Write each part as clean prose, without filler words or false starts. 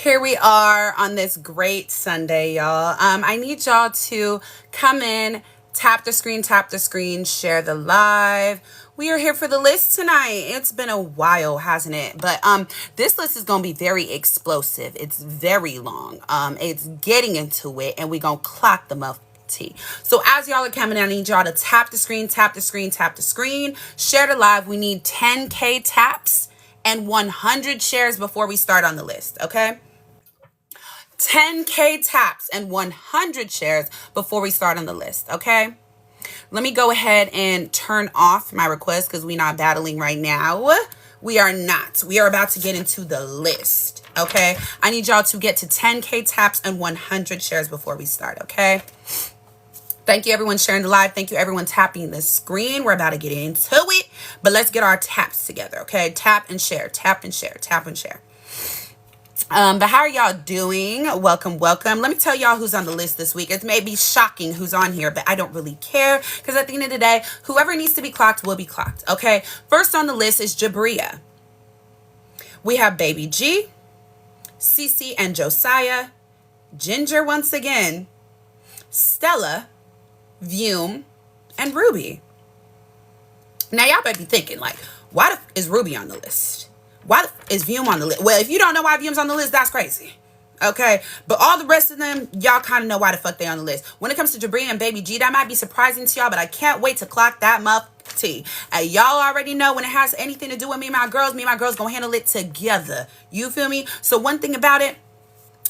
Here we are on this great Sunday, y'all. I need y'all to come in, tap the screen, share the live. We are here for the list tonight. It's been a while, hasn't it? But this list is gonna be very explosive. It's very long. It's getting into it, and we're gonna clock them up. So as y'all are coming, I need y'all to tap the screen, share the live. We need 10K taps and 100 shares before we start on the list, okay? 10K taps and 100 shares before we start on the list, okay? Let me go ahead and turn off my request because we're not battling right now. We are not. We are about to get into the list, okay? I need y'all to get to 10K taps and 100 shares before we start, okay? Thank you, everyone sharing the live. Thank you, everyone tapping the screen. We're about to get into it, but let's get our taps together, okay? Tap and share, tap and share, tap and share. But how are y'all doing? Welcome. Let me tell y'all who's on the list this week. It may be shocking who's on here, but I don't really care because at the end of the day, whoever needs to be clocked will be clocked, okay? First on the list is Jabria. We have Baby G, CeCe and Josiah, Ginger once again, Stella, Vium, and Ruby. Now y'all might be thinking, like, why the is Ruby on the list? Why is Vium on the list? Well, if you don't know why Vium's on the list, that's crazy. Okay, but all the rest of them, y'all kind of know why the fuck they on the list. When it comes to Jabria and Baby G, that might be surprising to y'all, but I can't wait to clock that muff tea. And y'all already know when it has anything to do with me and my girls gonna handle it together. You feel me? So one thing about it,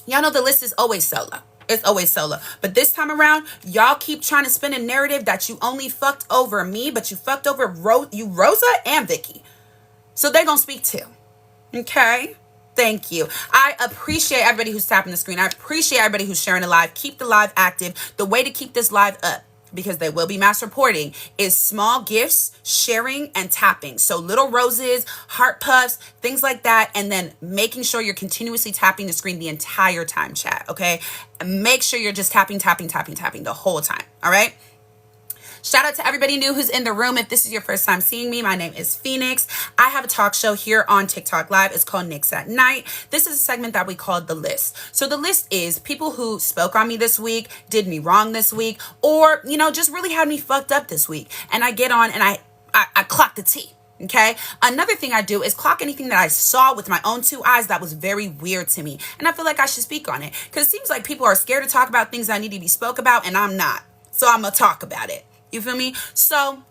y'all know the list is always solo. It's always solo. But this time around, y'all keep trying to spin a narrative that you only fucked over me, but you fucked over Rosa and Vicky. So they're going to speak too. Okay? Thank you. I appreciate everybody who's tapping the screen. I appreciate everybody who's sharing the live. Keep the live active. The way to keep this live up, because they will be mass reporting, is small gifts, sharing, and tapping. So little roses, heart puffs, things like that. And then making sure you're continuously tapping the screen the entire time, chat, okay? And make sure you're just tapping the whole time, all right? Shout out to everybody new who's in the room. If this is your first time seeing me, my name is Phoenix. I have a talk show here on TikTok Live. It's called Nyx at Night. This is a segment that we call The List. So the list is people who spoke on me this week, did me wrong this week, or, you know, just really had me fucked up this week. And I get on and I clock the tea. Okay. Another thing I do is clock anything that I saw with my own two eyes that was very weird to me. And I feel like I should speak on it because it seems like people are scared to talk about things that need to be spoke about, and I'm not. So I'm going to talk about it. You feel me? So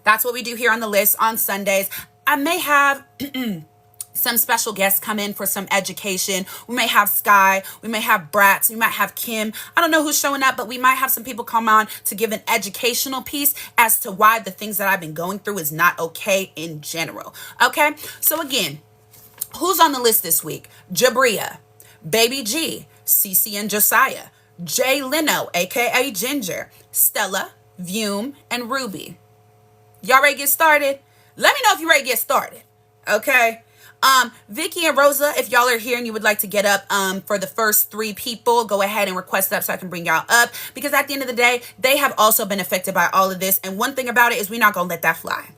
that's what we do here on the list on Sundays. I may have some special guests come in for some education. We may have Sky. We may have Bratz. We might have Kim. I don't know who's showing up, but we might have some people come on to give an educational piece as to why the things that I've been going through is not okay in general. Okay? So again, who's on the list this week? Jabria, Baby G, CeCe and Josiah, Jay Leno, aka Ginger, Stella, Vium, and Ruby. Y'all ready to get started? Let me know if you're ready to get started. Okay. Vicky and Rosa, if y'all are here and you would like to get up for the first 3 people, go ahead and request up so I can bring y'all up. Because at the end of the day, they have also been affected by all of this. And one thing about it is we're not going to let that fly.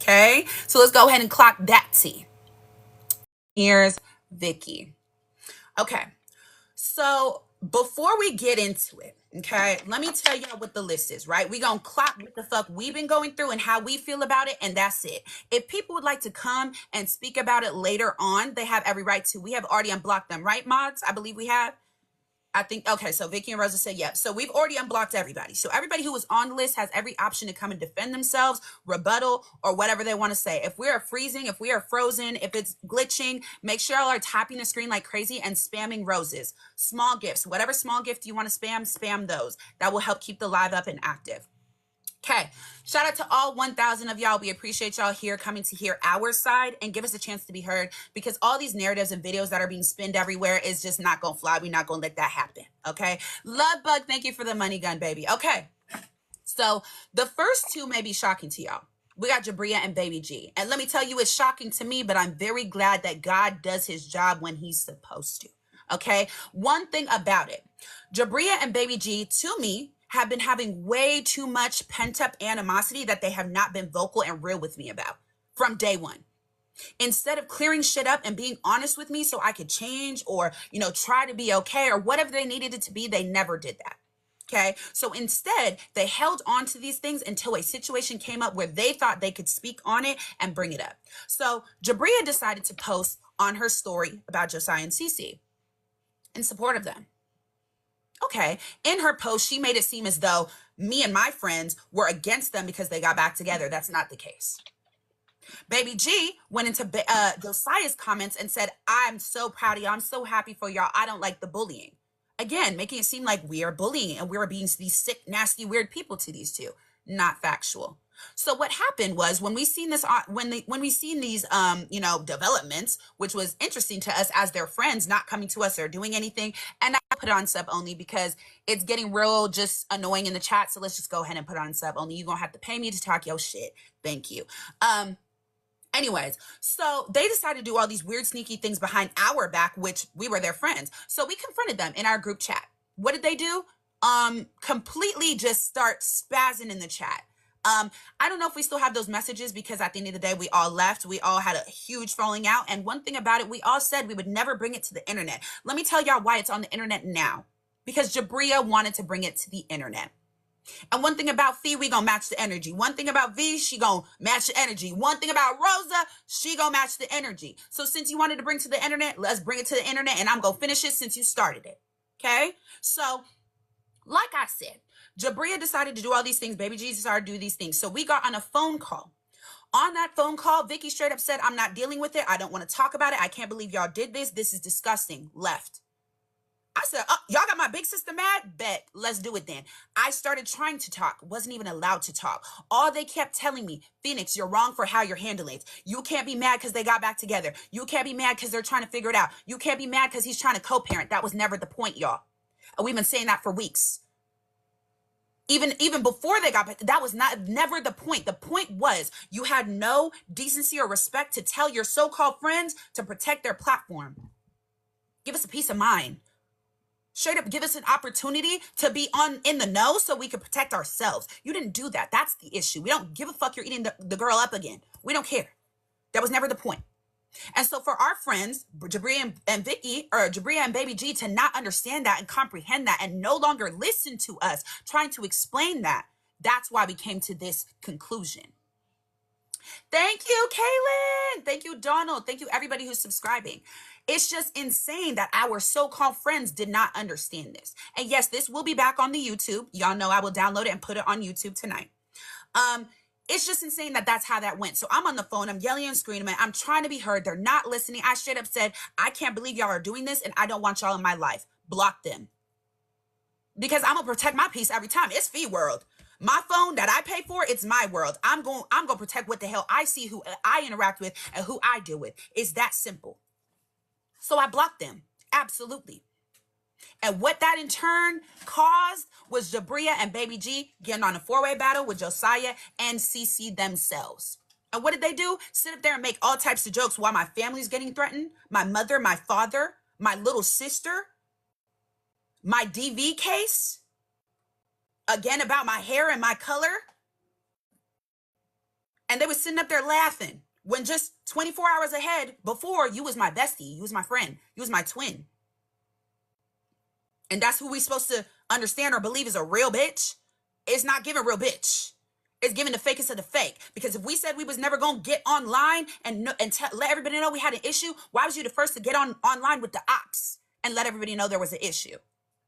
Okay. So let's go ahead and clock that tea. Here's Vicky. Okay. So before we get into it, okay, let me tell y'all what the list is, right? We gonna clock what the fuck we've been going through and how we feel about it, and that's it. If people would like to come and speak about it later on, they have every right to. We have already unblocked them, right, mods? I believe we have. I think, okay, so Vicky and Rosa said, yep. So we've already unblocked everybody. So everybody who was on the list has every option to come and defend themselves, rebuttal, or whatever they want to say. If we are freezing, if we are frozen, if it's glitching, make sure y'all are tapping the screen like crazy and spamming roses. Small gifts, whatever small gift you want to spam those. That will help keep the live up and active. Okay, shout out to all 1,000 of y'all. We appreciate y'all here coming to hear our side and give us a chance to be heard, because all these narratives and videos that are being spinned everywhere is just not gonna fly. We're not gonna let that happen. Okay, Love Bug, thank you for the money gun, baby. Okay, so the first 2 may be shocking to y'all. We got Jabria and Baby G, and let me tell you, it's shocking to me, but I'm very glad that God does his job when he's supposed to. Okay, one thing about it, Jabria and Baby G, to me, have been having way too much pent-up animosity that they have not been vocal and real with me about from day one. Instead of clearing shit up and being honest with me so I could change or, try to be okay or whatever they needed it to be, they never did that. Okay. So instead, they held on to these things until a situation came up where they thought they could speak on it and bring it up. So Jabria decided to post on her story about Josiah and CeCe in support of them. Okay. In her post, she made it seem as though me and my friends were against them because they got back together. That's not the case. Baby G went into Josiah's comments and said, I'm so proud of y'all. I'm so happy for y'all. I don't like the bullying. Again, making it seem like we are bullying and we are being these sick, nasty, weird people to these two. Not factual. So what happened was when we seen this, when we seen these, developments, which was interesting to us as their friends, not coming to us or doing anything. And I put it on sub only because it's getting real just annoying in the chat. So let's just go ahead and put it on sub only. You're going to have to pay me to talk your shit. Thank you. Anyways, so they decided to do all these weird, sneaky things behind our back, which we were their friends. So we confronted them in our group chat. What did they do? Completely just start spazzing in the chat. I don't know if we still have those messages because at the end of the day, we all left. We all had a huge falling out. And one thing about it, we all said we would never bring it to the internet. Let me tell y'all why it's on the internet now. Because Jabria wanted to bring it to the internet. And one thing about Fee, we gonna match the energy. One thing about V, she gonna match the energy. One thing about Rosa, she gonna match the energy. So since you wanted to bring to the internet, let's bring it to the internet and I'm gonna finish it since you started it. Okay? So, like I said, Jabria decided to do all these things. Baby G decided to do these things. So we got on a phone call. On that phone call, Vicky straight up said, I'm not dealing with it. I don't want to talk about it. I can't believe y'all did this. This is disgusting. Left. I said, oh, y'all got my big sister mad? Bet. Let's do it then. I started trying to talk. Wasn't even allowed to talk. All they kept telling me, Phoenix, you're wrong for how you're handling it. You can't be mad because they got back together. You can't be mad because they're trying to figure it out. You can't be mad because he's trying to co-parent. That was never the point, y'all. And we've been saying that for weeks. Even before they got back, that was never the point. The point was you had no decency or respect to tell your so-called friends to protect their platform. Give us a peace of mind. Straight up give us an opportunity to be in the know so we could protect ourselves. You didn't do that. That's the issue. We don't give a fuck you're eating the girl up again. We don't care. That was never the point. And so for our friends, Jabria and Vicky, or Jabria and Baby G, to not understand that and comprehend that and no longer listen to us trying to explain that, that's why we came to this conclusion. Thank you, Kaylin. Thank you, Donald. Thank you, everybody who's subscribing. It's just insane that our so-called friends did not understand this. And yes, this will be back on the YouTube. Y'all know I will download it and put it on YouTube tonight. It's just insane that that's how that went. So I'm on the phone. I'm yelling and screaming. I'm trying to be heard. They're not listening. I straight up said, I can't believe y'all are doing this and I don't want y'all in my life. Block them. Because I'm going to protect my peace every time. It's Fee World. My phone that I pay for, it's my world. I'm going to protect what the hell I see, who I interact with, and who I deal with. It's that simple. So I blocked them. Absolutely. And what that in turn caused was Jabria and Baby G getting on a four-way battle with Josiah and CeCe themselves. And what did they do? Sit up there and make all types of jokes while my family's getting threatened. My mother, my father, my little sister, my DV case. Again, about my hair and my color. And they were sitting up there laughing when just 24 hours ahead before, you was my bestie, you was my friend, you was my twin. And that's who we supposed to understand or believe is a real bitch. It's not giving real bitch. It's giving the fakest of the fake. Because if we said we was never going to get online and let everybody know we had an issue, why was you the first to get online with the ops and let everybody know there was an issue?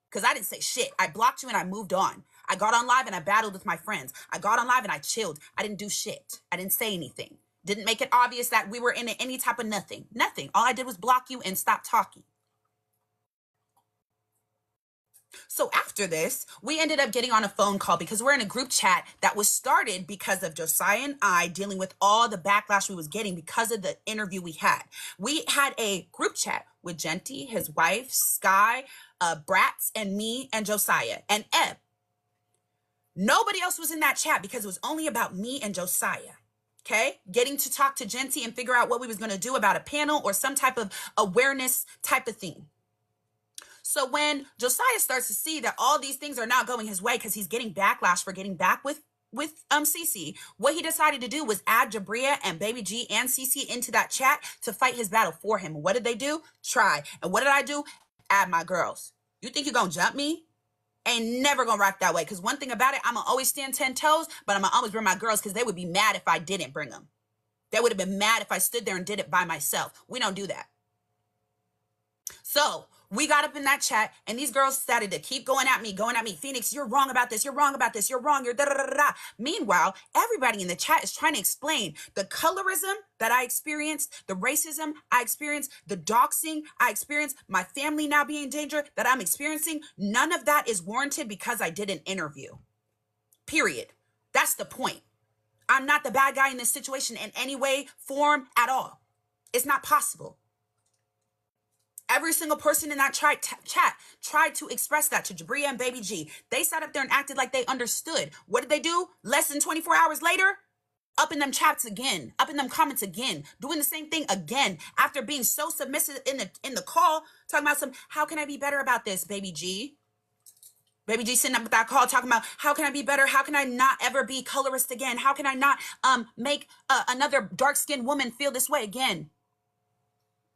Because I didn't say shit. I blocked you and I moved on. I got on live and I battled with my friends. I got on live and I chilled. I didn't do shit. I didn't say anything. Didn't make it obvious that we were in any type of nothing. Nothing. All I did was block you and stop talking. So after this, we ended up getting on a phone call because we're in a group chat that was started because of Josiah and I dealing with all the backlash we was getting because of the interview we had. We had a group chat with Genty, his wife, Sky, Bratz, and me, and Josiah, and Eb. Nobody else was in that chat because it was only about me and Josiah. Okay? Getting to talk to Genty and figure out what we was going to do about a panel or some type of awareness type of thing. So when Josiah starts to see that all these things are not going his way because he's getting backlash for getting back with CeCe. What he decided to do was add Jabria and Baby G and CeCe into that chat to fight his battle for him. What did they do? Try. And what did I do? Add my girls. You think you're gonna jump me? Ain't never gonna rock that way. Because one thing about it, I'm gonna always stand 10 toes, but I'm gonna always bring my girls because they would be mad if I didn't bring them. They would have been mad if I stood there and did it by myself. We don't do that. So we got up in that chat and these girls started to keep going at me. Phoenix, you're wrong about this. You're wrong about this. You're wrong. You're da da da da. Meanwhile, everybody in the chat is trying to explain the colorism that I experienced, the racism I experienced, the doxing I experienced, my family now being in danger that I'm experiencing. None of that is warranted because I did an interview. Period. That's the point. I'm not the bad guy in this situation in any way, form, at all. It's not possible. Every single person in that chat tried to express that to Jabria and Baby G. They sat up there and acted like they understood. What did they do? Less than 24 hours later, up in them chats again, up in them comments again, doing the same thing again after being so submissive in the call, talking about how can I be better about this, Baby G? Baby G sitting up with that call talking about how can I be better? How can I not ever be colorist again? How can I not make another dark-skinned woman feel this way again?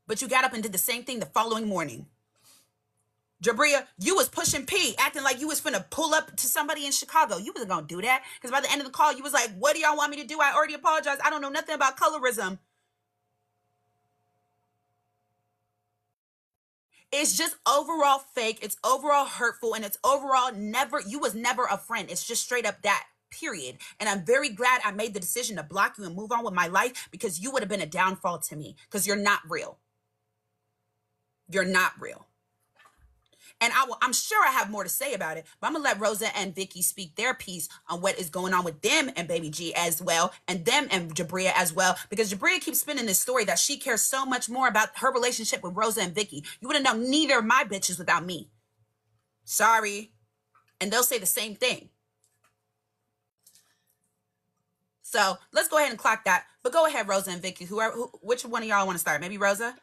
But you got up and did the same thing the following morning. Jabria, you was pushing P, acting like you was finna pull up to somebody in Chicago. You wasn't gonna do that. Because by the end of the call, you was like, what do y'all want me to do? I already apologized. I don't know nothing about colorism. It's just overall fake. It's overall hurtful. And it's overall you was never a friend. It's just straight up that. Period. And I'm very glad I made the decision to block you and move on with my life because you would have been a downfall to me because you're not real. You're not real. And I'm sure I have more to say about it, but I'm going to let Rosa and Vicky speak their piece on what is going on with them and Baby G as well, and them and Jabria as well, because Jabria keeps spinning this story that she cares so much more about her relationship with Rosa and Vicky. You wouldn't know neither of my bitches without me. Sorry. And they'll say the same thing. So let's go ahead and clock that. But go ahead, Rosa and Vicky. Which one of y'all want to start? Maybe Rosa?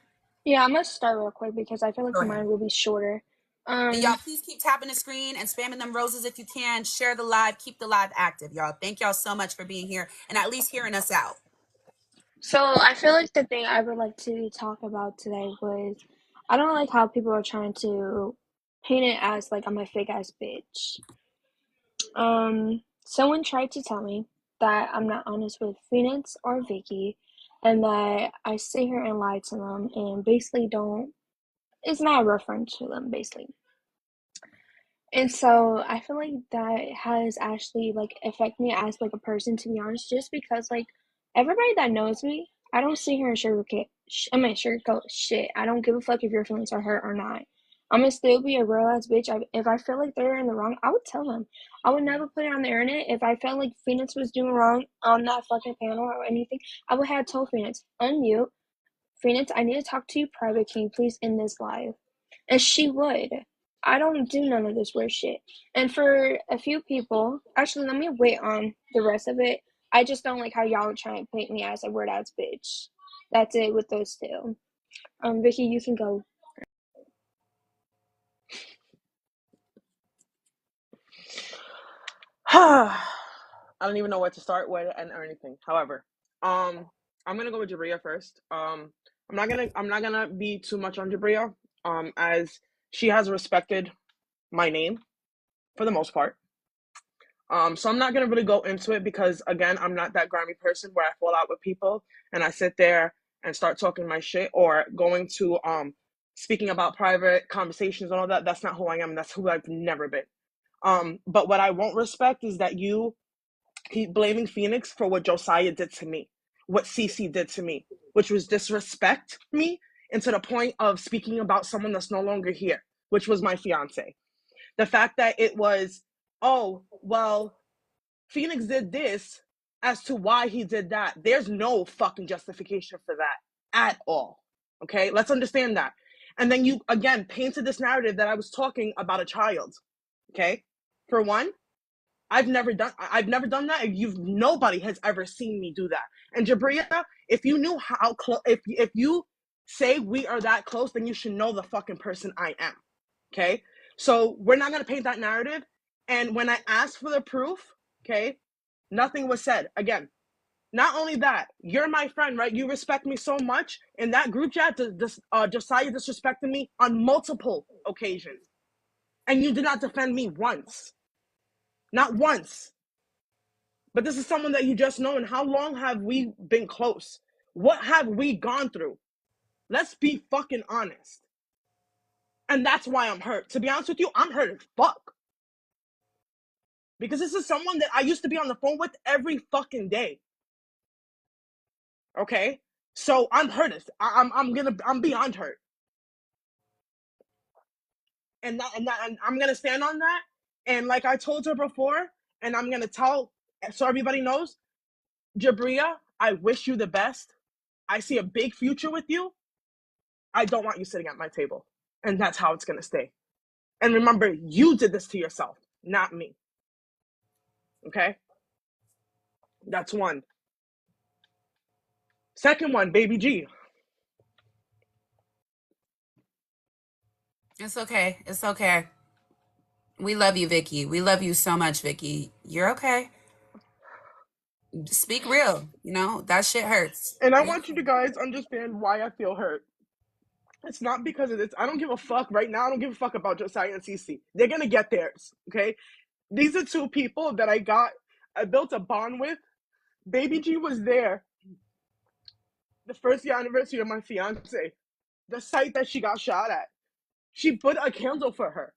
Yeah, I'm going to start real quick because I feel like mine will be shorter. And y'all, please keep tapping the screen and spamming them roses if you can. Share the live. Keep the live active, y'all. Thank y'all so much for being here and at least hearing us out. So I feel like the thing I would like to talk about today was I don't like how people are trying to paint it as like I'm a fake ass bitch. Someone tried to tell me that I'm not honest with Phoenix or Vicky and that I sit here and lie to them and basically it's not a reference to them basically. And so I feel like that has actually like affected me as like a person, to be honest, just because like everybody that knows me, I don't sit here and sugarcoat shit. I don't give a fuck if your feelings are hurt or not. I'm gonna still be a real ass bitch. If I feel like they're in the wrong, I would tell them. I would never put it on the internet. If I felt like Phoenix was doing wrong on that fucking panel or anything, I would have told Phoenix, unmute. Phoenix, I need to talk to you private. Can you please end this live? And she would. I don't do none of this weird shit. And for a few people, actually, let me wait on the rest of it. I just don't like how y'all are trying to paint me as a weird ass bitch. That's it with those two. Vicky, you can go. I don't even know where to start with or anything. However, I'm gonna go with Jabria first. I'm not gonna be too much on Jabria, as she has respected my name for the most part. So I'm not gonna really go into it because again, I'm not that grimy person where I fall out with people and I sit there and start talking my shit or going to speaking about private conversations and all that. That's not who I am. That's who I've never been. But what I won't respect is that you keep blaming Phoenix for what Josiah did to me, what CeCe did to me, which was disrespect me, and to the point of speaking about someone that's no longer here, which was my fiance. The fact that it was, oh, well, Phoenix did this as to why he did that. There's no fucking justification for that at all. Okay, let's understand that. And then you, again, painted this narrative that I was talking about a child. Okay, for one, I've never done that. Nobody has ever seen me do that. And Jabria, if you knew how close, if you say we are that close, then you should know the fucking person I am. Okay, so we're not gonna paint that narrative. And when I asked for the proof, okay, Nothing was said. Again, not only that, you're my friend, right? You respect me so much. In that group chat, Josiah disrespected me on multiple occasions. And you did not defend me once. Not once. But this is someone that you just know. And how long have we been close? What have we gone through? Let's be fucking honest. And that's why I'm hurt. To be honest with you, I'm hurt as fuck. Because this is someone that I used to be on the phone with every fucking day. Okay? So I'm hurt. I'm beyond hurt. And I'm gonna stand on that. And like I told her before, and I'm gonna tell so everybody knows, Jabria, I wish you the best. I see a big future with you. I don't want you sitting at my table. And that's how it's gonna stay. And remember, you did this to yourself, not me. Okay? That's one. Second one, Baby G. It's okay. It's okay. We love you, Vicky. We love you so much, Vicky. You're okay. Speak real. You know, that shit hurts. And I want you to guys understand why I feel hurt. It's not because of this. I don't give a fuck right now. I don't give a fuck about Josiah and CeCe. They're gonna get theirs, okay? These are two people that I built a bond with. Baby G was there the first year anniversary of my fiance, the site that she got shot at. She put a candle for her.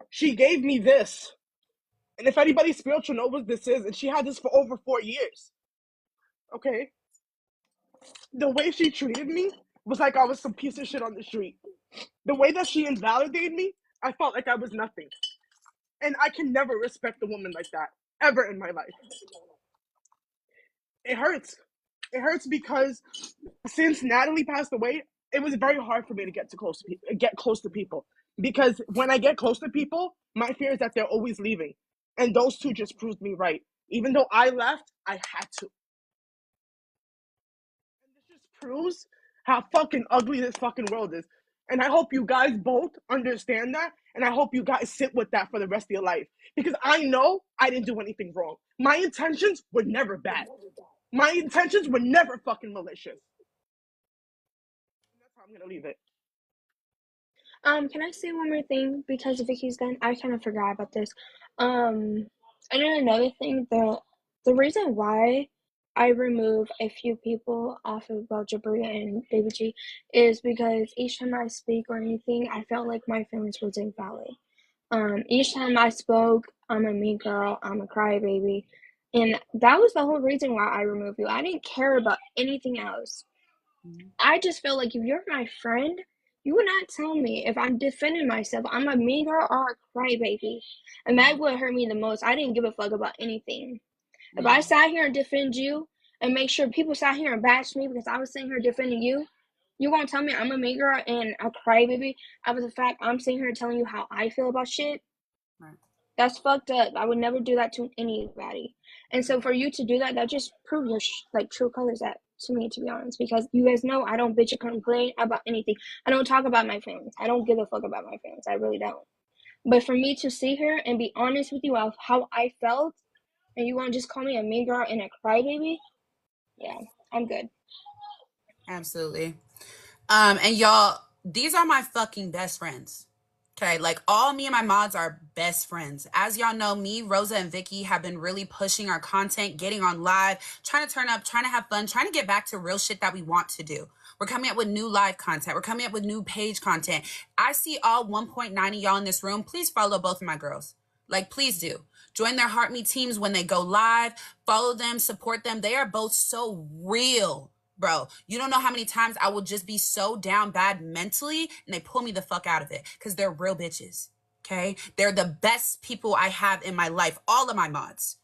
She gave me this. And if anybody spiritual knows what this is, and she had this for over 4 years. Okay? The way she treated me was like I was some piece of shit on the street. The way that she invalidated me, I felt like I was nothing. And I can never respect a woman like that, ever in my life. It hurts. It hurts because since Natalie passed away, it was very hard for me to get close to people. Because when I get close to people, my fear is that they're always leaving. And those two just proved me right. Even though I left, I had to. And this just proves how fucking ugly this fucking world is. And I hope you guys both understand that. And I hope you guys sit with that for the rest of your life. Because I know I didn't do anything wrong. My intentions were never bad. My intentions were never fucking malicious. And that's how I'm going to leave it. Can I say one more thing? Because Vicky's done, I kind of forgot about this. And then another thing, the reason why I remove a few people off of Jabria and Baby G is because each time I speak or anything, I felt like my feelings was invalid. Each time I spoke, I'm a mean girl, I'm a crybaby. And that was the whole reason why I removed you. I didn't care about anything else. I just feel like if you're my friend, you would not tell me if I'm defending myself. I'm a mean girl or a crybaby. And that would hurt me the most. I didn't give a fuck about anything. If I sat here and defend you and make sure people sat here and bashed me because I was sitting here defending you, you gonna tell me I'm a mean girl and a crybaby after the fact I'm sitting here telling you how I feel about shit? Right. That's fucked up. I would never do that to anybody. And so for you to do that, that just proves your like true colors that to me, to be honest, because you guys know I don't bitch or complain about anything. I don't talk about my feelings. I don't give a fuck about my feelings. I really don't. But for me to sit here and be honest with you of how I felt, and you want to just call me a mean girl and a crybaby, yeah, I'm good. Absolutely. And y'all, these are my fucking best friends. Okay, like all me and my mods are best friends. As y'all know, me, Rosa, and Vicky have been really pushing our content, getting on live, trying to turn up, trying to have fun, trying to get back to real shit that we want to do. We're coming up with new live content. We're coming up with new page content. I see all 1.9 of y'all in this room. Please follow both of my girls. Like, please do. Join their Heart Me teams when they go live. Follow them, support them. They are both so real. Bro, you don't know how many times I will just be so down bad mentally and they pull me the fuck out of it because they're real bitches. Okay? They're the best people I have in my life, all of my mods.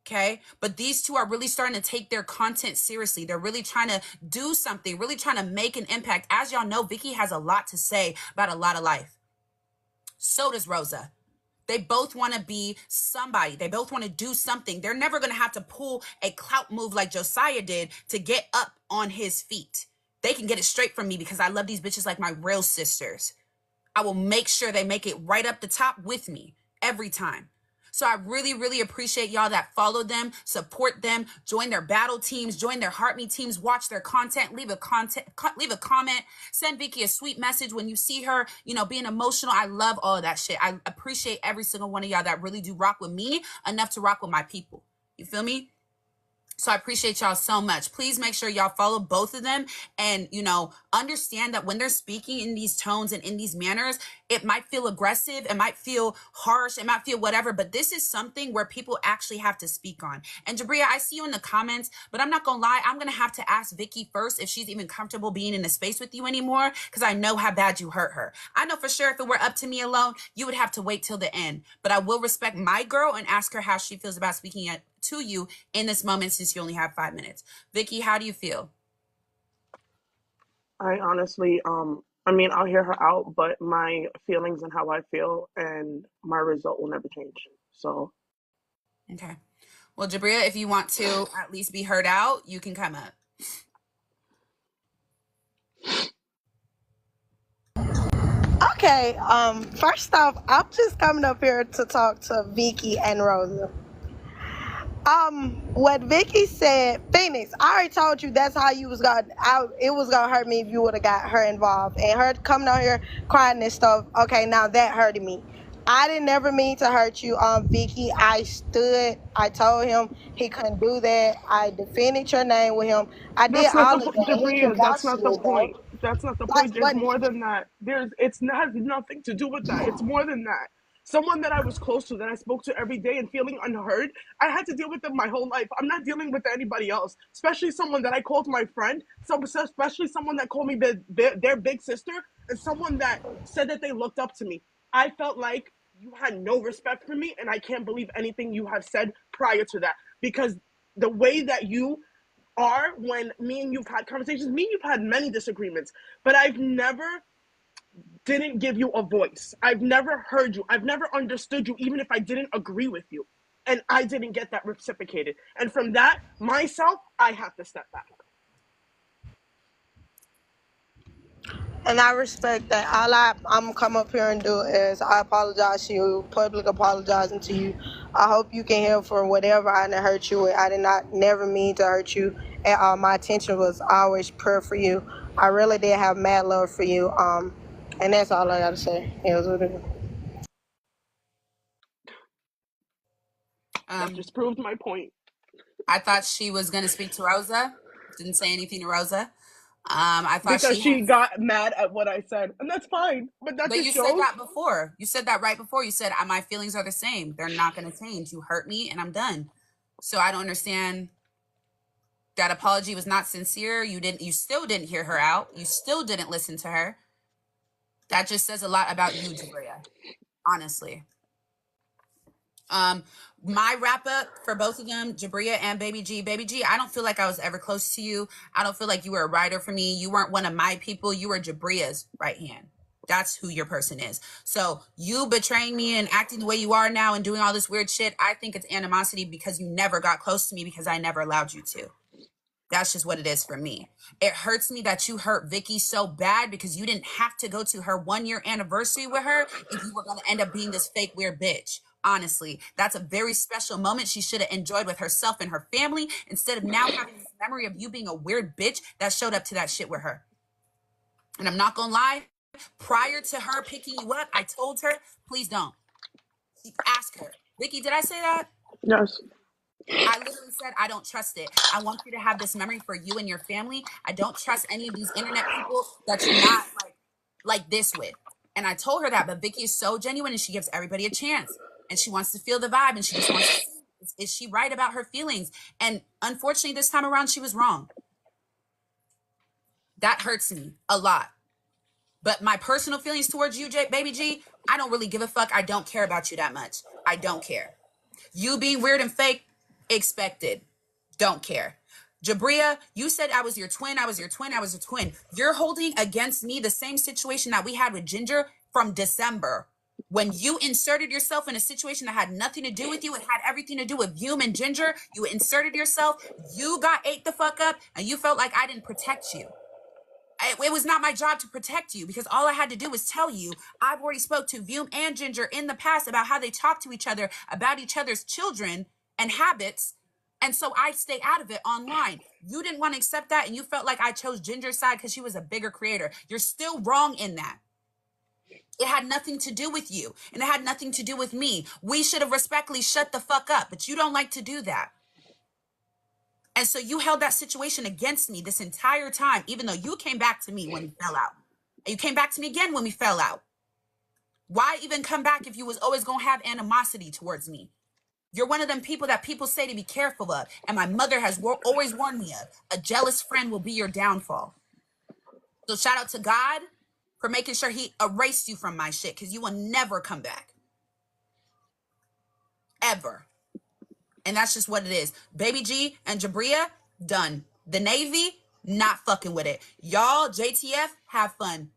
Okay? But these two are really starting to take their content seriously. They're really trying to do something, really trying to make an impact. As y'all know, Vicky has a lot to say about a lot of life. So does Rosa. They both want to be somebody. They both want to do something. They're never going to have to pull a clout move like Josiah did to get up on his feet. They can get it straight from me because I love these bitches like my real sisters. I will make sure they make it right up the top with me. every time. So I really, really appreciate y'all that follow them, support them, join their battle teams, join their heart me teams, watch their content, leave a comment, send Vicky a sweet message when you see her, being emotional. I love all of that shit. I appreciate every single one of y'all that really do rock with me enough to rock with my people. You feel me? So I appreciate y'all so much. Please make sure y'all follow both of them and, understand that when they're speaking in these tones and in these manners, it might feel aggressive. It might feel harsh. It might feel whatever, but this is something where people actually have to speak on. And Jabria, I see you in the comments, but I'm not going to lie. I'm going to have to ask Vicky first if she's even comfortable being in a space with you anymore, because I know how bad you hurt her. I know for sure if it were up to me alone, you would have to wait till the end, but I will respect my girl and ask her how she feels about speaking to you in this moment, since you only have 5 minutes. Vicky, how do you feel? I honestly, I'll hear her out, but my feelings and how I feel and my result will never change. So, Okay. Well, Jabria, if you want to at least be heard out, you can come up. Okay, first off, I'm just coming up here to talk to Vicky and Rosa. What Vicky said, Phoenix, I already told you that's how you was it was gonna hurt me if you would have got her involved. And her coming out here crying and stuff, okay, now that hurted me. I didn't never mean to hurt you, Vicky. I told him he couldn't do that. I defended your name with him. I did that's not all the of that. He can Jabria. That's vouch not for the it, though. point. That's not the Like, point. There's what? more than that. It's not has nothing to do with that. It's more than that. Someone that I was close to, that I spoke to every day and feeling unheard, I had to deal with them my whole life. I'm not dealing with anybody else, especially someone that I called my friend, especially someone that called me their big sister, and someone that said that they looked up to me. I felt like you had no respect for me, and I can't believe anything you have said prior to that, because the way that you are when me and you've had conversations, me and you've had many disagreements, but I've never didn't give you a voice. I've never heard you. I've never understood you, even if I didn't agree with you. And I didn't get that reciprocated. And from that, myself, I have to step back. And I respect that. I'm come up here and do is I apologize to you, public apologizing to you. I hope you can heal for whatever I done hurt you with. I did not never mean to hurt you at all. My intention was always pure for you. I really did have mad love for you. And that's all I gotta say. It was what it is. That just proved my point. I thought she was going to speak to Rosa. Didn't say anything to Rosa. I thought Because she had. she got mad at what I said. And that's fine. But that But just you said shows. that before. You said that right before. You said, my feelings are the same. They're not going to change. You hurt me and I'm done. So I don't understand. That apology was not sincere. You still didn't hear her out. You still didn't listen to her. That just says a lot about you, Jabria. Honestly. Um, my wrap up for both of them, Jabria and Baby G. Baby G, I don't feel like I was ever close to you. I don't feel like you were a writer for me. You weren't one of my people. You were Jabria's right hand. That's who your person is. So you betraying me and acting the way you are now and doing all this weird shit, I think it's animosity because you never got close to me because I never allowed you to. That's just what it is for me. It hurts me that you hurt Vicky so bad because you didn't have to go to her 1 year anniversary with her if you were going to end up being this fake weird bitch. Honestly, that's a very special moment she should have enjoyed with herself and her family instead of now having this memory of you being a weird bitch that showed up to that shit with her. And I'm not going to lie, prior to her picking you up, I told her, please don't. Ask her. Vicky, did I say that? Yes. I literally said, I don't trust it. I want you to have this memory for you and your family. I don't trust any of these internet people that you're not like this with. And I told her that, but Vicky is so genuine and she gives everybody a chance. And she wants to feel the vibe and she just wants to see, is she right about her feelings? And unfortunately, this time around, she was wrong. That hurts me a lot. But my personal feelings towards you, Baby G, I don't really give a fuck. I don't care about you that much. I don't care. You being weird and fake, expected. Don't care. Jabria, you said I was your twin. I was your twin. I was your twin. You're holding against me the same situation that we had with Ginger from December. When you inserted yourself in a situation that had nothing to do with you, it had everything to do with Vium and Ginger. You inserted yourself. You got ate the fuck up, and you felt like I didn't protect you. it was not my job to protect you, because all I had to do was tell you I've already spoke to Vium and Ginger in the past about how they talk to each other about each other's children and habits. And so I stay out of it online. You didn't want to accept that, and you felt like I chose Ginger's side because she was a bigger creator. You're still wrong in that. It had nothing to do with you, and it had nothing to do with me. We should have respectfully shut the fuck up, but you don't like to do that. And so you held that situation against me this entire time, even though you came back to me when we fell out. And you came back to me again when we fell out. Why even come back if you was always going to have animosity towards me? You're one of them people that people say to be careful of. And my mother has always warned me of. A jealous friend will be your downfall. So shout out to God for making sure he erased you from my shit, because you will never come back. Ever. And that's just what it is. Baby G and Jabria, done. The Navy, not fucking with it. Y'all, JTF, have fun.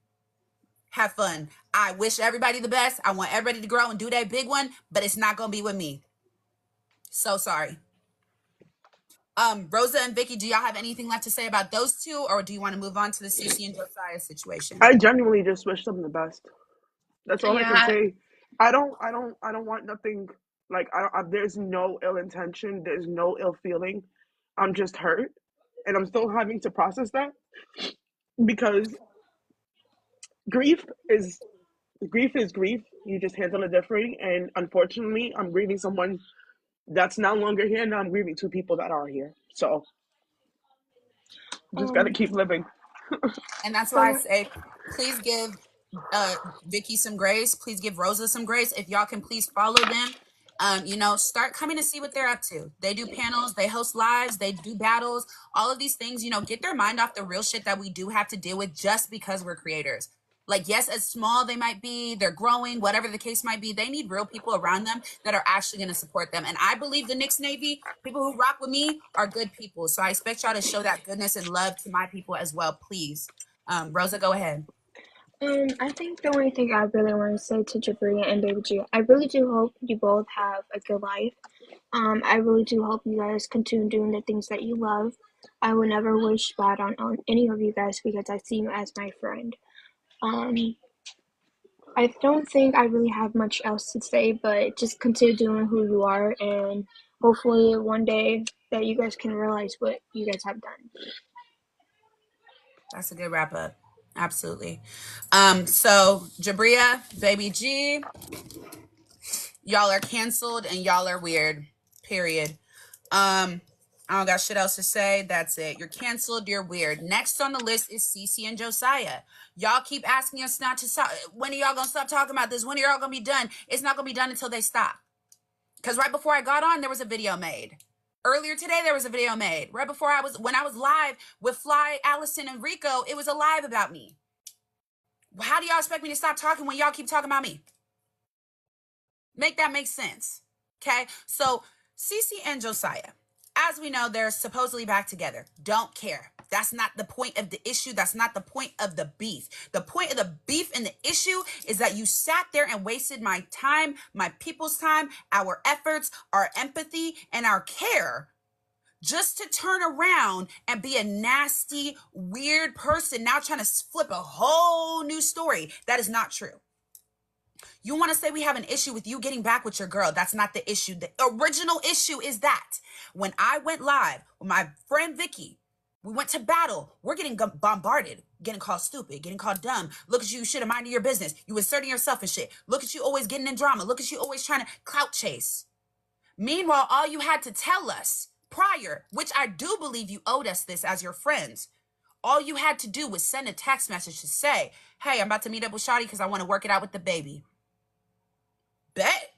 Have fun. I wish everybody the best. I want everybody to grow and do that big one, but it's not going to be with me. So sorry. Rosa and Vicky, do y'all have anything left to say about those two, or do you want to move on to the CeCe and Josiah situation? I genuinely just wish them the best. That's all I can Yeah, say. I don't want nothing. Like, there's no ill intention. There's no ill feeling. I'm just hurt, and I'm still having to process that, because grief is grief. You just handle it differently. And unfortunately, I'm grieving someone that's no longer here. Now I'm grieving two people that are here. So just gotta um, keep living. And that's why I from say, please give Vicky some grace. Please give Rosa some grace. If y'all can please follow them. Start coming to see what they're up to. They do panels, they host lives, they do battles, all of these things, get their mind off the real shit that we do have to deal with just because we're creators. Like, yes, as small they might be, they're growing, whatever the case might be, they need real people around them that are actually going to support them. And I believe the Knicks Navy, people who rock with me, are good people. So I expect y'all to show that goodness and love to my people as well, please. Rosa, go ahead. I think the only thing I really want to say to Jabria and Baby G, I really do hope you both have a good life. I really do hope you guys continue doing the things that you love. I will never wish bad on any of you guys because I see you as my friend. I don't think I really have much else to say, but just continue doing who you are, and hopefully one day that you guys can realize what you guys have done. That's a good wrap up. Absolutely. So Jabria, Baby G, y'all are canceled and y'all are weird. Period. I don't got shit else to say. That's it. You're canceled. You're weird. Next on the list is CeCe and Josiah. Y'all keep asking us not to stop. When are y'all gonna stop talking about this? When are y'all gonna be done? It's not gonna be done until they stop. Because right before I got on, there was a video made. Earlier today, there was a video made. Right before when I was live with Fly, Allison, and Rico, it was a live about me. How do y'all expect me to stop talking when y'all keep talking about me? Make that make sense. Okay? So, CeCe and Josiah, as we know, they're supposedly back together. Don't care. That's not the point of the issue. That's not the point of the beef. The point of the beef and the issue is that you sat there and wasted my time, my people's time, our efforts, our empathy, and our care just to turn around and be a nasty, weird person now trying to flip a whole new story. That is not true. You want to say we have an issue with you getting back with your girl. That's not the issue. The original issue is that when I went live with my friend Vicky, we went to battle. We're getting bombarded, getting called stupid, getting called dumb. Look at you should have minded your business. You inserting yourself in shit. Look at you always getting in drama. Look at you always trying to clout chase. Meanwhile, all you had to tell us prior, which I do believe you owed us this as your friends, all you had to do was send a text message to say, hey, I'm about to meet up with Shawty because I want to work it out with the baby. Bet.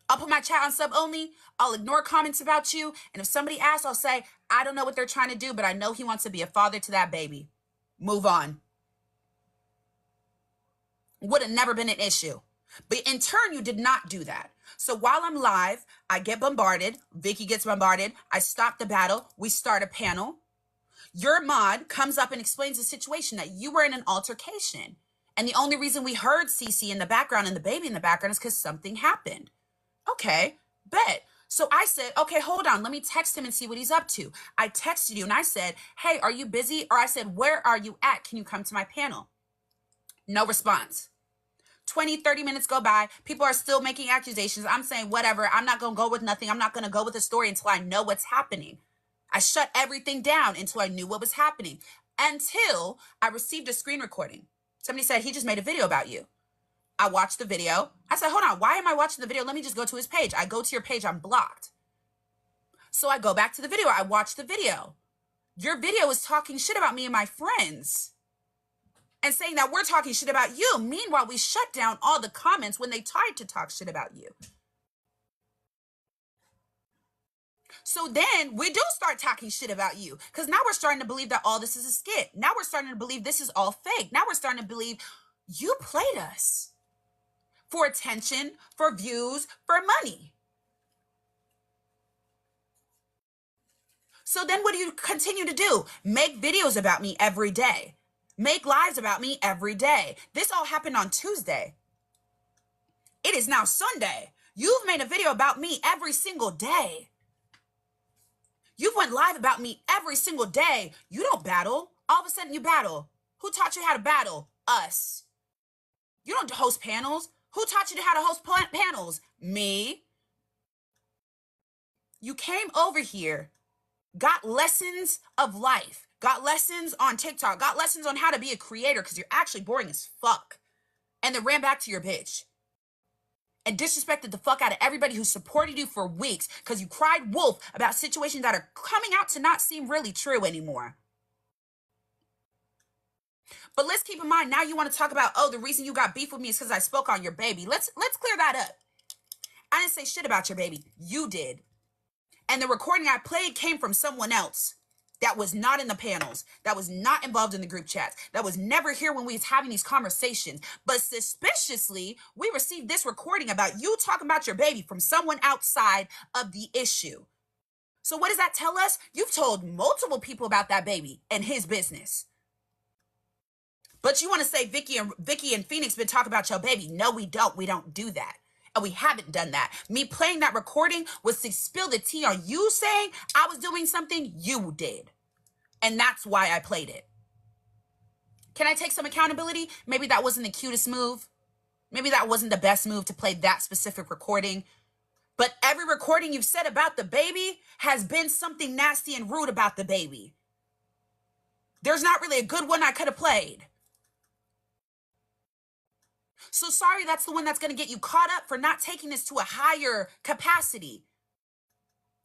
I'll put my chat on sub only. I'll ignore comments about you. And if somebody asks, I'll say, I don't know what they're trying to do, but I know he wants to be a father to that baby. Move on. Would have never been an issue. But in turn, you did not do that. So while I'm live, I get bombarded. Vicky gets bombarded. I stop the battle. We start a panel. Your mod comes up and explains the situation that you were in an altercation. And the only reason we heard CeCe in the background and the baby in the background is because something happened. Okay, bet. So I said, okay, hold on. Let me text him and see what he's up to. I texted you and I said, hey, are you busy? Or I said, where are you at? Can you come to my panel? No response. 20, 30 minutes go by. People are still making accusations. I'm saying, whatever. I'm not going to go with nothing. I'm not going to go with the story until I know what's happening. I shut everything down until I knew what was happening. Until I received a screen recording. Somebody said, he just made a video about you. I watched the video. I said, hold on, why am I watching the video? Let me just go to his page. I go to your page, I'm blocked. So I go back to the video. I watch the video. Your video is talking shit about me and my friends and saying that we're talking shit about you. Meanwhile, we shut down all the comments when they tried to talk shit about you. So then we do start talking shit about you because now we're starting to believe that all this is a skit. Now we're starting to believe this is all fake. Now we're starting to believe you played us. For attention, for views, for money. So then what do you continue to do? Make videos about me every day. Make lives about me every day. This all happened on Tuesday. It is now Sunday. You've made a video about me every single day. You've went live about me every single day. You don't battle. All of a sudden you battle. Who taught you how to battle? Us. You don't host panels. Who taught you how to host panels? Me. You came over here, got lessons of life, got lessons on TikTok, got lessons on how to be a creator because you're actually boring as fuck. And then ran back to your bitch. And disrespected the fuck out of everybody who supported you for weeks because you cried wolf about situations that are coming out to not seem really true anymore. But let's keep in mind, now you want to talk about, oh, the reason you got beef with me is because I spoke on your baby. Let's clear that up. I didn't say shit about your baby. You did. And the recording I played came from someone else that was not in the panels, that was not involved in the group chats, that was never here when we was having these conversations. But suspiciously, we received this recording about you talking about your baby from someone outside of the issue. So what does that tell us? You've told multiple people about that baby and his business. But you want to say Vicky and Phoenix been talking about your baby. No, we don't. We don't do that. And we haven't done that. Me playing that recording was to spill the tea on you saying I was doing something you did. And that's why I played it. Can I take some accountability? Maybe that wasn't the cutest move. Maybe that wasn't the best move to play that specific recording. But every recording you've said about the baby has been something nasty and rude about the baby. There's not really a good one I could have played. So sorry, that's the one that's going to get you caught up for not taking this to a higher capacity.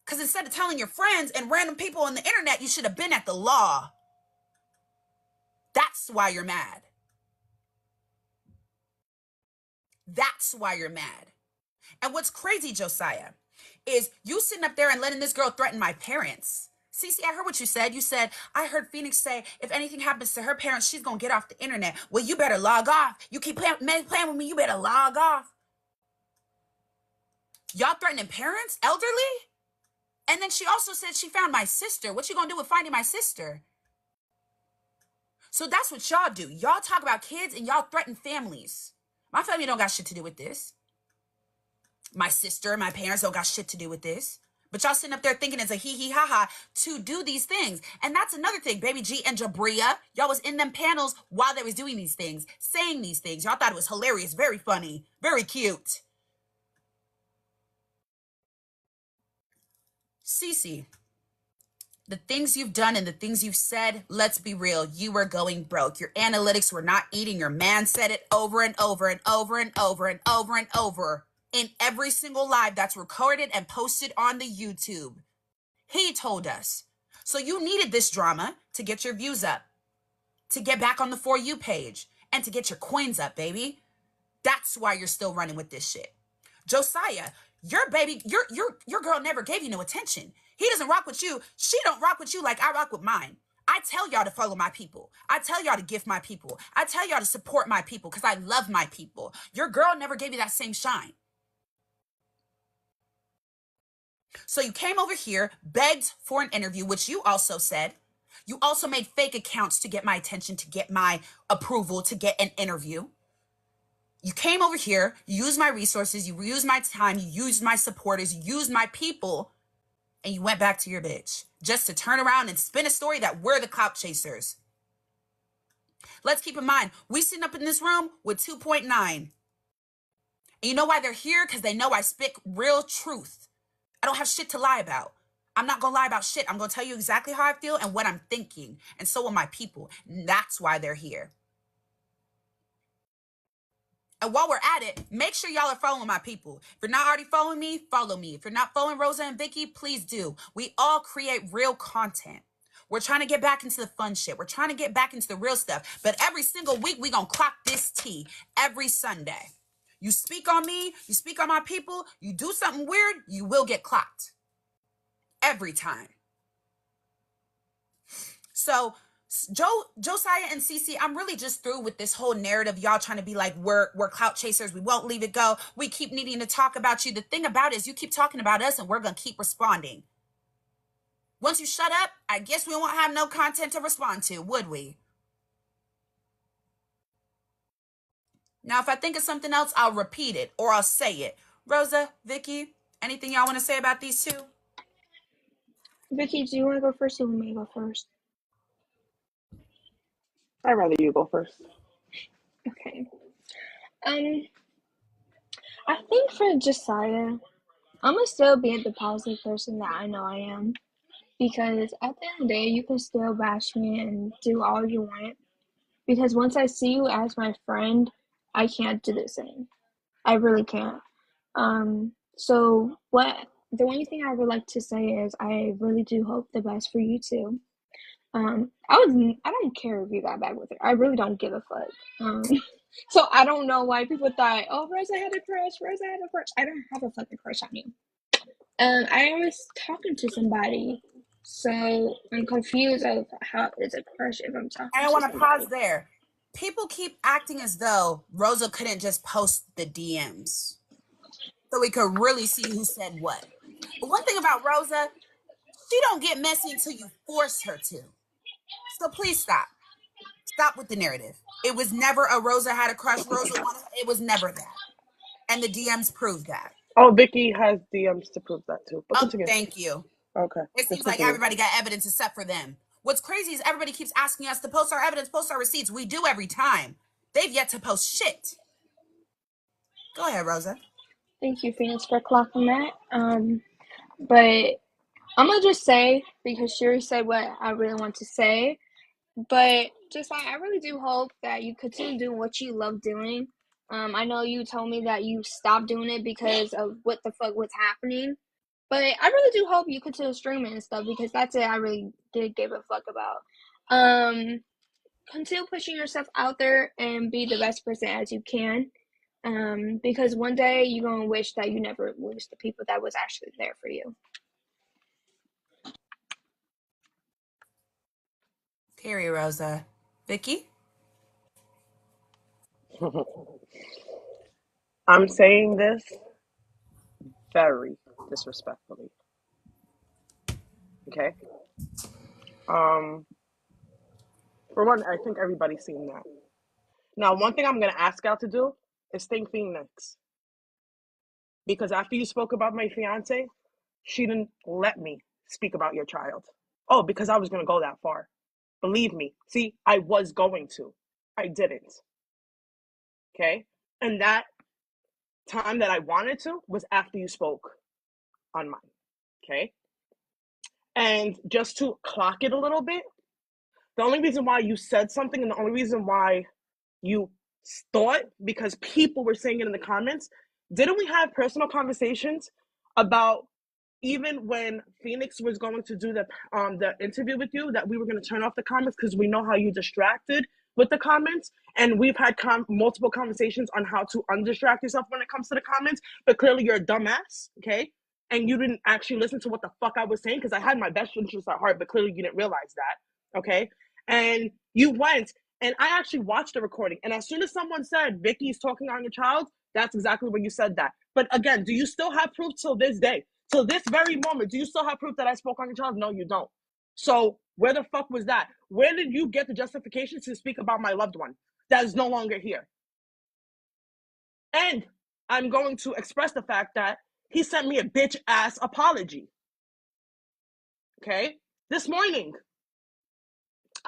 Because instead of telling your friends and random people on the internet, you should have been at the law. That's why you're mad. That's why you're mad. And what's crazy, Josiah, is you sitting up there and letting this girl threaten my parents. CeCe, I heard what you said. You said, I heard Phoenix say, if anything happens to her parents, she's going to get off the internet. Well, you better log off. You keep playing with me, you better log off. Y'all threatening parents, elderly? And then she also said she found my sister. What you going to do with finding my sister? So that's what y'all do. Y'all talk about kids and y'all threaten families. My family don't got shit to do with this. My sister, my parents don't got shit to do with this. But y'all sitting up there thinking it's a hee ha ha to do these things. And that's another thing. Baby G and Jabria, y'all was in them panels while they was doing these things, saying these things. Y'all thought it was hilarious, very funny, very cute. CeCe, the things you've done and the things you've said, let's be real, you were going broke. Your analytics were not eating. Your man said it over and over and over and over and over and over. In every single live that's recorded and posted on the YouTube. He told us. So you needed this drama to get your views up, to get back on the For You page, and to get your coins up, baby. That's why you're still running with this shit. Josiah, your baby, your girl never gave you no attention. He doesn't rock with you. She don't rock with you like I rock with mine. I tell y'all to follow my people. I tell y'all to gift my people. I tell y'all to support my people because I love my people. Your girl never gave you that same shine. So you came over here, begged for an interview, which you also said. You also made fake accounts to get my attention, to get my approval, to get an interview. You came over here, you used my resources, you used my time, you used my supporters, you used my people, and you went back to your bitch just to turn around and spin a story that we're the clout chasers. Let's keep in mind, we sitting up in this room with 2.9. And you know why they're here? Because they know I speak real truth. I don't have shit to lie about. I'm not gonna lie about shit. I'm gonna tell you exactly how I feel and what I'm thinking. And so will my people. And that's why they're here. And while we're at it, make sure y'all are following my people. If you're not already following me, follow me. If you're not following Rosa and Vicky, please do. We all create real content. We're trying to get back into the fun shit. We're trying to get back into the real stuff. But every single week, we gonna clock this tea every Sunday. You speak on me, you speak on my people, you do something weird, you will get clocked. Every time. So Josiah and CeCe, I'm really just through with this whole narrative. Y'all trying to be like, we're clout chasers. We won't leave it go. We keep needing to talk about you. The thing about it is you keep talking about us and we're going to keep responding. Once you shut up, I guess we won't have no content to respond to, would we? Now, if I think of something else, I'll repeat it or I'll say it. Rosa, Vicky, anything y'all want to say about these two? Vicky, do you want to go first or you want me to go first? I'd rather you go first. Okay. I think for Josiah, I'm gonna still be the positive person that I know I am. Because at the end of the day, you can still bash me and do all you want. Because once I see you as my friend, I can't do the same. I really can't. So the only thing I would like to say is I really do hope the best for you too. I don't care if you got back with her. I really don't give a fuck. So I don't know why people thought, oh, Rosa had a crush. I don't have a fucking crush on you. I was talking to somebody, so I'm confused of how it's a crush if I'm talking I to want to pause somebody. there. People keep acting as though Rosa couldn't just post the DMs so we could really see who said what. But one thing about Rosa, she don't get messy until you force her to. So please stop. Stop with the narrative. It was never a Rosa had a crush. Rosa wanted. It was never that. And the DMs prove that. Oh, Vicky has DMs to prove that too. But Oh, continue. thank you. Okay. It Just seems like continue. everybody got evidence except for them. What's crazy is everybody keeps asking us to post our evidence, post our receipts. We do every time. They've yet to post shit. Go ahead, Rosa. Thank you, Phoenix, for clocking that. But I'm gonna just say, because Sherry said what I really want to say, but just like I really do hope that you continue doing what you love doing. I know you told me that you stopped doing it because of what the fuck was happening, but I really do hope you continue streaming and stuff because that's it. I really did give a fuck about. Continue pushing yourself out there and be the best person as you can. Because one day you're gonna wish that you never lose the people that was actually there for you. Period, Rosa. Vicky? I'm saying this very disrespectfully. Okay. For one, I think everybody's seen that. Now, one thing I'm gonna ask y'all to do is think Phoenix. Because after you spoke about my fiance, she didn't let me speak about your child. Oh, because I was gonna go that far. Believe me. See, I was going to. I didn't. Okay? And that time that I wanted to was after you spoke on mine. Okay? And just to clock it a little bit, the only reason why you said something and the only reason why you thought, because people were saying it in the comments, didn't we have personal conversations about even when Phoenix was going to do the interview with you, that we were going to turn off the comments because we know how you distracted with the comments, and we've had multiple conversations on how to undistract yourself when it comes to the comments, but clearly you're a dumbass, okay? And you didn't actually listen to what the fuck I was saying because I had my best interest at heart, but clearly you didn't realize that, okay? And you went, and I actually watched the recording, and as soon as someone said, Vicky's talking on your child, that's exactly when you said that. But again, do you still have proof till this day? Till this very moment, do you still have proof that I spoke on your child? No, you don't. So where the fuck was that? Where did you get the justification to speak about my loved one that is no longer here? And I'm going to express the fact that he sent me a bitch ass apology. Okay? This morning.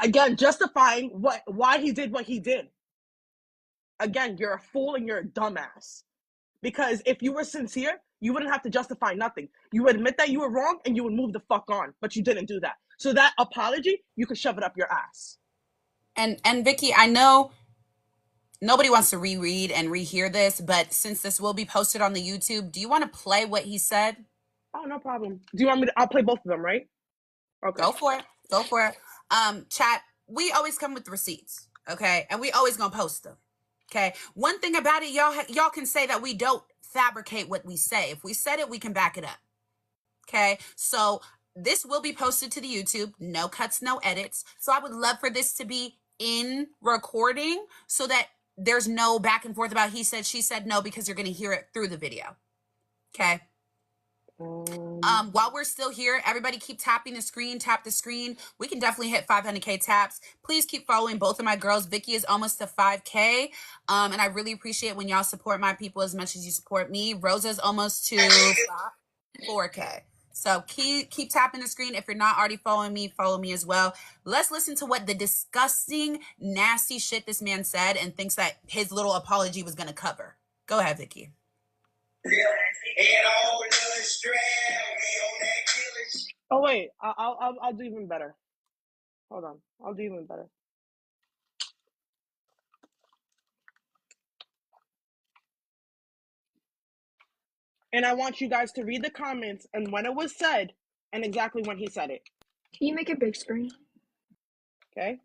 Again, justifying why he did what he did. Again, you're a fool and you're a dumbass. Because if you were sincere, you wouldn't have to justify nothing. You would admit that you were wrong and you would move the fuck on. But you didn't do that. So that apology, you could shove it up your ass. And Vicky, I know nobody wants to reread and rehear this, but since this will be posted on the YouTube, do you want to play what he said? Oh, no problem. Do you want me to? I'll play both of them, right? Okay. Go for it. Go for it. Chat, we always come with receipts, okay? And we always gonna post them. Okay. One thing about it, y'all can say that we don't fabricate what we say. If we said it, we can back it up. Okay. So this will be posted to the YouTube. No cuts, no edits. So I would love for this to be in recording so that there's no back and forth about he said, she said, no, because you're going to hear it through the video. Okay. While we're still here, everybody keep tapping the screen, tap the screen. We can definitely hit 500K taps. Please keep following both of my girls. Vicky is almost to 5K. And I really appreciate when y'all support my people as much as you support me. Rosa's almost to 4K. So keep tapping the screen. If you're not already following me, follow me as well. Let's listen to what the disgusting, nasty shit this man said and thinks that his little apology was going to cover. Go ahead, Vicky. Oh wait, I'll do even better. Hold on, I'll do even better. And I want you guys to read the comments and when it was said and exactly when he said it. Can you make it big screen? Okay.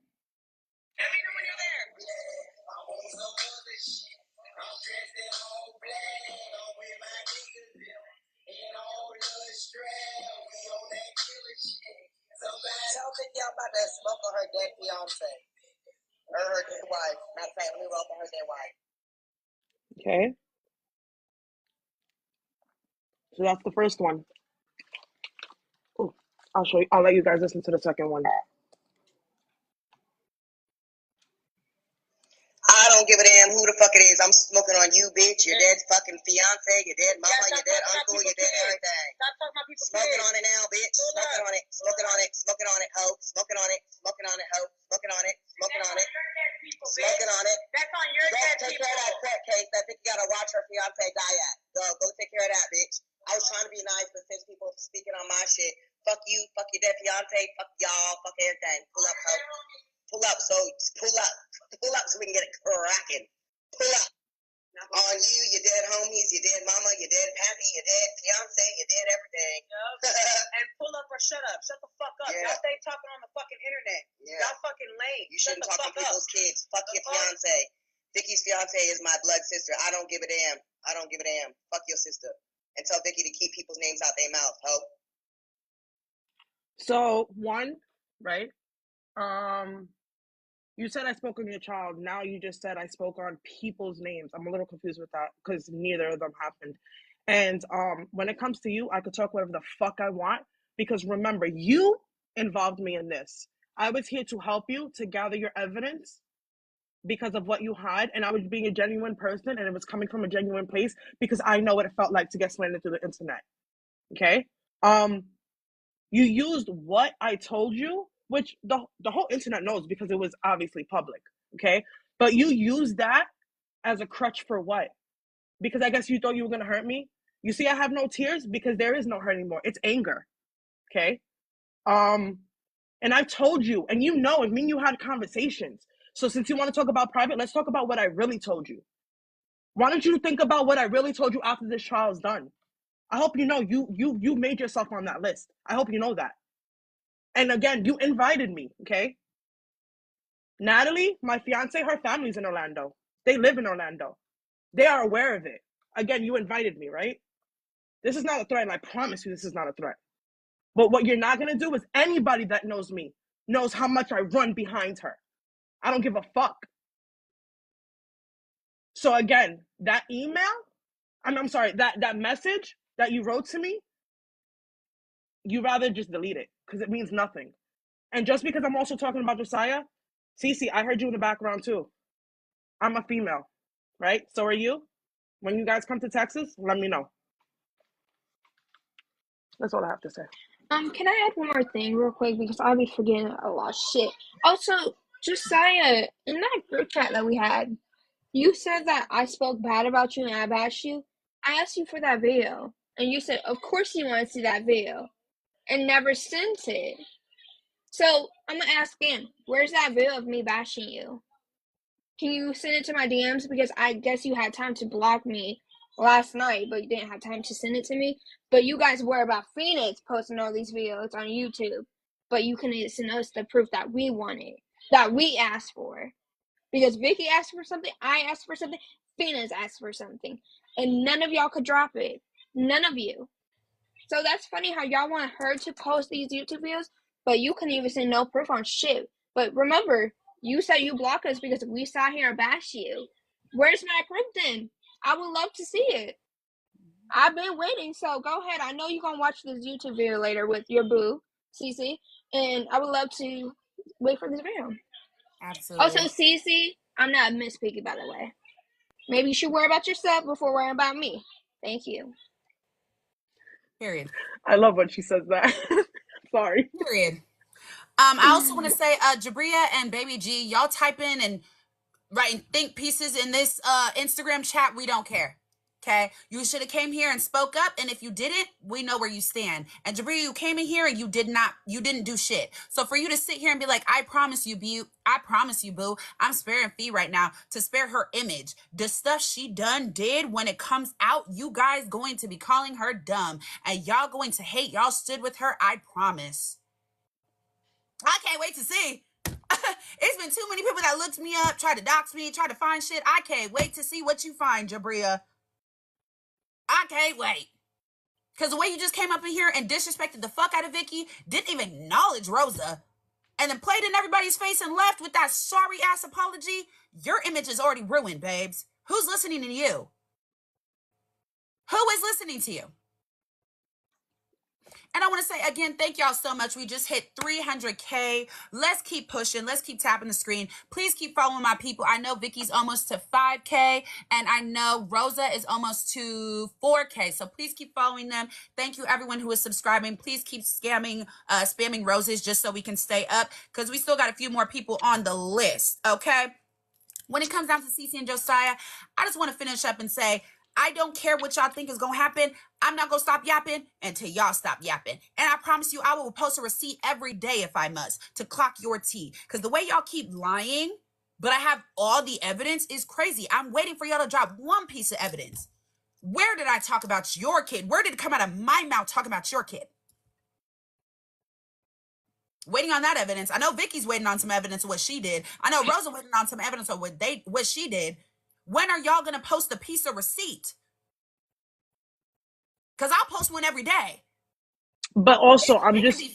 Tell Vicky I'm about to smoke on her dead fiance. Or her dead wife. Matter of fact, let me roll on her dead wife. Okay. So that's the first one. Ooh, I'll show you. I'll let you guys listen to the second one. I don't give a damn who the fuck it is. I'm smoking on you, bitch. Your dead fucking fiance, your dead mama, your dead uncle, your dead everything. Stop talking about people. Smoking on it now, bitch. Smoking on it. Smoking on it. Smoking on it, hoe. Smoking on it. Smoking on it, hoe. Smoking on it. Smoking on it. Smoking on it. That's on your dead people. Go take care of that court case that Vicky gotta watch her fiance die at. Go take care of that, bitch. I was trying to be nice, but since people speaking on my shit, fuck you, fuck your dead fiance, fuck y'all, fuck everything. Pull up, hoe. Pull up, so just pull up so we can get it cracking. Pull up on you, your dead homies, your dead mama, your dead pappy, your dead fiance, your dead everything. Yep. And pull up or shut up. Shut the fuck up. Yeah. Y'all stay talking on the fucking internet. Yeah. Y'all fucking lame. You shouldn't talk on people's kids. Fuck your fiance. Vicky's fiance is my blood sister. I don't give a damn. I don't give a damn. Fuck your sister. And tell Vicky to keep people's names out their mouth, ho. So one, right? You said I spoke on your child. Now you just said I spoke on people's names. I'm a little confused with that because neither of them happened. And when it comes to you, I could talk whatever the fuck I want because remember, you involved me in this. I was here to help you to gather your evidence because of what you had, and I was being a genuine person, and it was coming from a genuine place because I know what it felt like to get slandered through the internet. Okay? You used what I told you, which the whole internet knows because it was obviously public, okay? But you used that as a crutch for what? Because I guess you thought you were going to hurt me? You see, I have no tears because there is no hurt anymore. It's anger, okay? And I told you, and you know, and me and you had conversations. So since you want to talk about private, let's talk about what I really told you. Why don't you think about what I really told you after this trial is done? I hope you know you made yourself on that list. I hope you know that. And again, you invited me, okay? Natalie, my fiance, her family's in Orlando. They live in Orlando. They are aware of it. Again, you invited me, right? This is not a threat, and I promise you this is not a threat. But what you're not going to do is anybody that knows me knows how much I run behind her. I don't give a fuck. So again, that email, I'm sorry, that message that you wrote to me, you rather just delete it because it means nothing. And just because I'm also talking about Josiah, CeCe, I heard you in the background too. I'm a female, right? So are you? When you guys come to Texas, let me know. That's all I have to say. Can I add one more thing real quick because I'll be forgetting a lot of shit. Also, Josiah, in that group chat that we had, you said that I spoke bad about you and I bashed you. I asked you for that video, and you said, of course you want to see that video, and never sent it. So, I'm gonna ask again, where's that video of me bashing you? Can you send it to my DMs? Because I guess you had time to block me last night, but you didn't have time to send it to me. But you guys worry about Phoenix posting all these videos on YouTube, but you can send us the proof that we wanted, that we asked for. Because Vicky asked for something, I asked for something, Phoenix asked for something, and none of y'all could drop it. None of you. So that's funny how y'all want her to post these YouTube videos, but you couldn't even send no proof on shit. But remember, you said you blocked us because we sat here and bashed you. Where's my proof then? I would love to see it. I've been waiting, so go ahead. I know you're going to watch this YouTube video later with your boo, CeCe, and I would love to wait for this video. Absolutely. Also, CeCe, I'm not Miss Piggy, by the way. Maybe you should worry about yourself before worrying about me. Thank you. Period. I love when she says that. Sorry. Period. I also want to say, Jabria and Baby G, y'all type in and writing think pieces in this Instagram chat. We don't care. Okay, you should have came here and spoke up, and if you didn't, we know where you stand. And Jabria, you came in here and you didn't do shit. So for you to sit here and be like, I promise you, boo, I'm sparing Fee right now to spare her image. The stuff she did when it comes out, you guys going to be calling her dumb, and y'all going to hate. Y'all stood with her. I promise. I can't wait to see. It's been too many people that looked me up, tried to dox me, tried to find shit. I can't wait to see what you find, Jabria. I can't wait. Because the way you just came up in here and disrespected the fuck out of Vicky, didn't even acknowledge Rosa, and then played in everybody's face and left with that sorry ass apology, your image is already ruined, babes. Who's listening to you? Who is listening to you? And I want to say again, thank y'all so much. We just hit 300K. Let's keep pushing. Let's keep tapping the screen. Please keep following my people. I know Vicky's almost to 5K, and I know Rosa is almost to 4K. So please keep following them. Thank you, everyone who is subscribing. Please keep spamming roses just so we can stay up, because we still got a few more people on the list. Okay. When it comes down to CeCe and Josiah, I just want to finish up and say, I don't care what y'all think is going to happen. I'm not going to stop yapping until y'all stop yapping. And I promise you, I will post a receipt every day if I must to clock your tea. Because the way y'all keep lying, but I have all the evidence, is crazy. I'm waiting for y'all to drop one piece of evidence. Where did I talk about your kid? Where did it come out of my mouth talking about your kid? Waiting on that evidence. I know Vicky's waiting on some evidence of what she did. I know Rosa waiting on some evidence of what she did. When are y'all going to post a piece of receipt? Because I'll post one every day. But also, it could be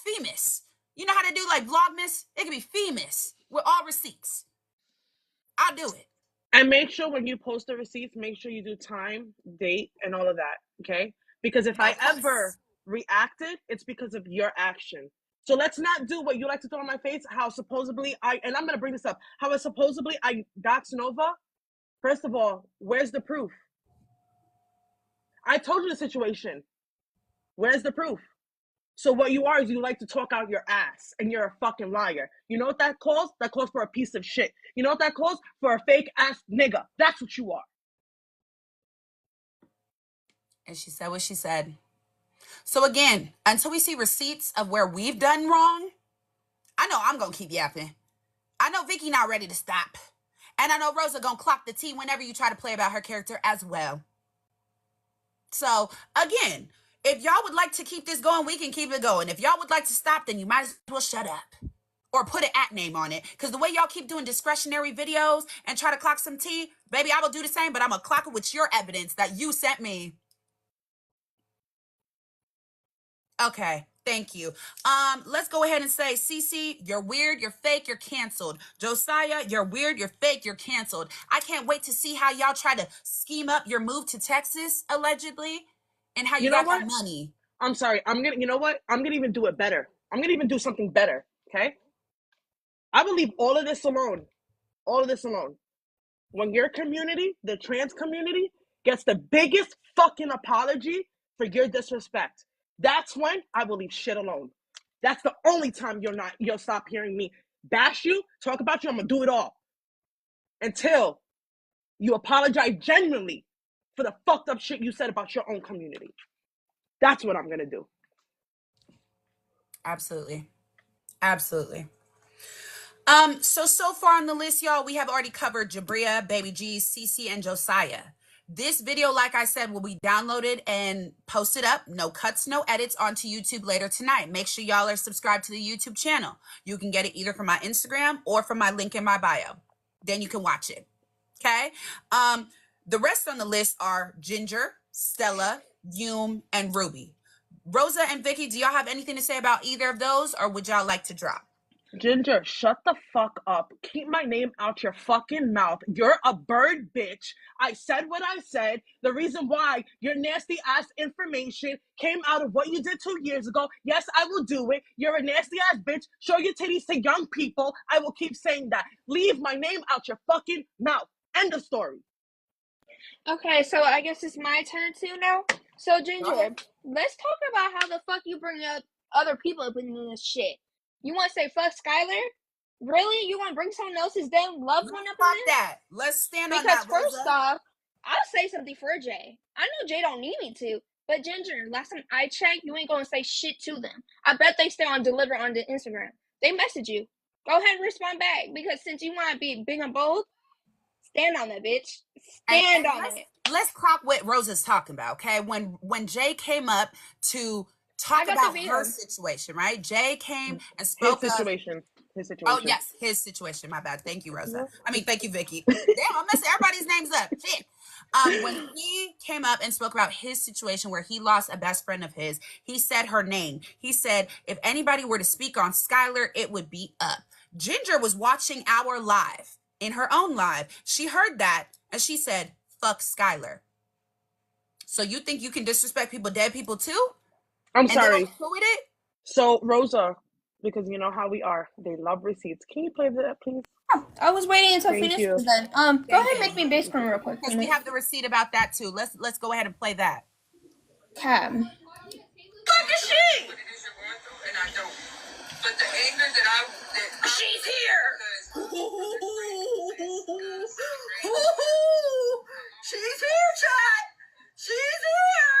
Femis. You know how to do like Vlogmas? It could be Femis with all receipts. I'll do it. And make sure when you post the receipts, make sure you do time, date, and all of that, okay? Because if I ever reacted, it's because of your action. So let's not do what you like to throw in my face, how supposedly and I'm going to bring this up, how supposedly I doxed Nova. First of all, where's the proof? I told you the situation. Where's the proof? So what you are is you like to talk out your ass, and you're a fucking liar. You know what that calls? That calls for a piece of shit. You know what that calls? For a fake ass nigga. That's what you are. And she said what she said. So again, until we see receipts of where we've done wrong, I know I'm going to keep yapping. I know Vicky not ready to stop. And I know Rosa going to clock the tea whenever you try to play about her character as well. So again, if y'all would like to keep this going, we can keep it going. If y'all would like to stop, then you might as well shut up. Or put an @ name on it. Because the way y'all keep doing discretionary videos and try to clock some tea, baby, I will do the same, but I'm going to clock it with your evidence that you sent me. Okay, thank you. Let's go ahead and say, CeCe, you're weird, you're fake, you're canceled. Josiah, you're weird, you're fake, you're canceled. I can't wait to see how y'all try to scheme up your move to Texas, allegedly, and how you got that money. I'm sorry. You know what? I'm gonna even do it better. I'm gonna even do something better. Okay. I will leave all of this alone. All of this alone. when your community, the trans community, gets the biggest fucking apology for your disrespect, that's when I will leave shit alone. That's the only time you'll stop hearing me bash you, talk about you. I'm gonna do it all until you apologize genuinely for the fucked up shit you said about your own community. That's what I'm gonna do. Absolutely. Absolutely. So far on the list, y'all, we have already covered Jabria, Baby G, CeCe, and Josiah. This video, like I said, will be downloaded and posted up, no cuts, no edits, onto YouTube later tonight. Make sure y'all are subscribed to the YouTube channel. You can get it either from my Instagram or from my link in my bio. Then you can watch it. Okay? The rest on the list are Ginger, Stella, Vium, and Ruby. Rosa and Vicky, do y'all have anything to say about either of those, or would y'all like to drop? Ginger, shut the fuck up. Keep my name out your fucking mouth. You're a bird, bitch. I said what I said. The reason why your nasty ass information came out of what you did 2 years ago. Yes, I will do it. You're a nasty ass bitch. Show your titties to young people. I will keep saying that. Leave my name out your fucking mouth. End of story. Okay, so I guess it's my turn too now. So Ginger, let's talk about how the fuck you bring up other people up in this shit. You want to say fuck Skylar? Really? You want to bring someone else's damn loved one up in this? That. Let's stand on Because that, Rosa. first off, I'll say something for Jay. I know Jay don't need me to, but Ginger, last time I checked, you ain't gonna say shit to them. I bet they stay on deliver on the Instagram. They message you. Go ahead and respond back, because since you want to be big and bold, stand on that, bitch. Stand on it. Let's clock what Rosa's talking about, okay? When Jay came up to talk about her situation, right? Jay came and spoke His situation. Oh, yes, his situation. My bad. Thank you, Rosa. I mean, thank you, Vicky. Damn, I'm messing everybody's names up. Shit. When he came up and spoke about his situation where he lost a best friend of his, he said her name. He said, if anybody were to speak on Skylar, it would be up. Ginger was watching our live, in her own live. She heard that, and she said, fuck Skylar. So you think you can disrespect people, dead people, too? I'm sorry. And cool with it? So, Rosa, because you know how we are, they love receipts. Can you play that, please? Oh, I was waiting until Phoenix was done. Go ahead and make me base screen real quick. Because we have the receipt about that, too. Let's go ahead and play that. Okay. Fuck is she? And I don't. But the anger that she's here. She's here, chat. She's here.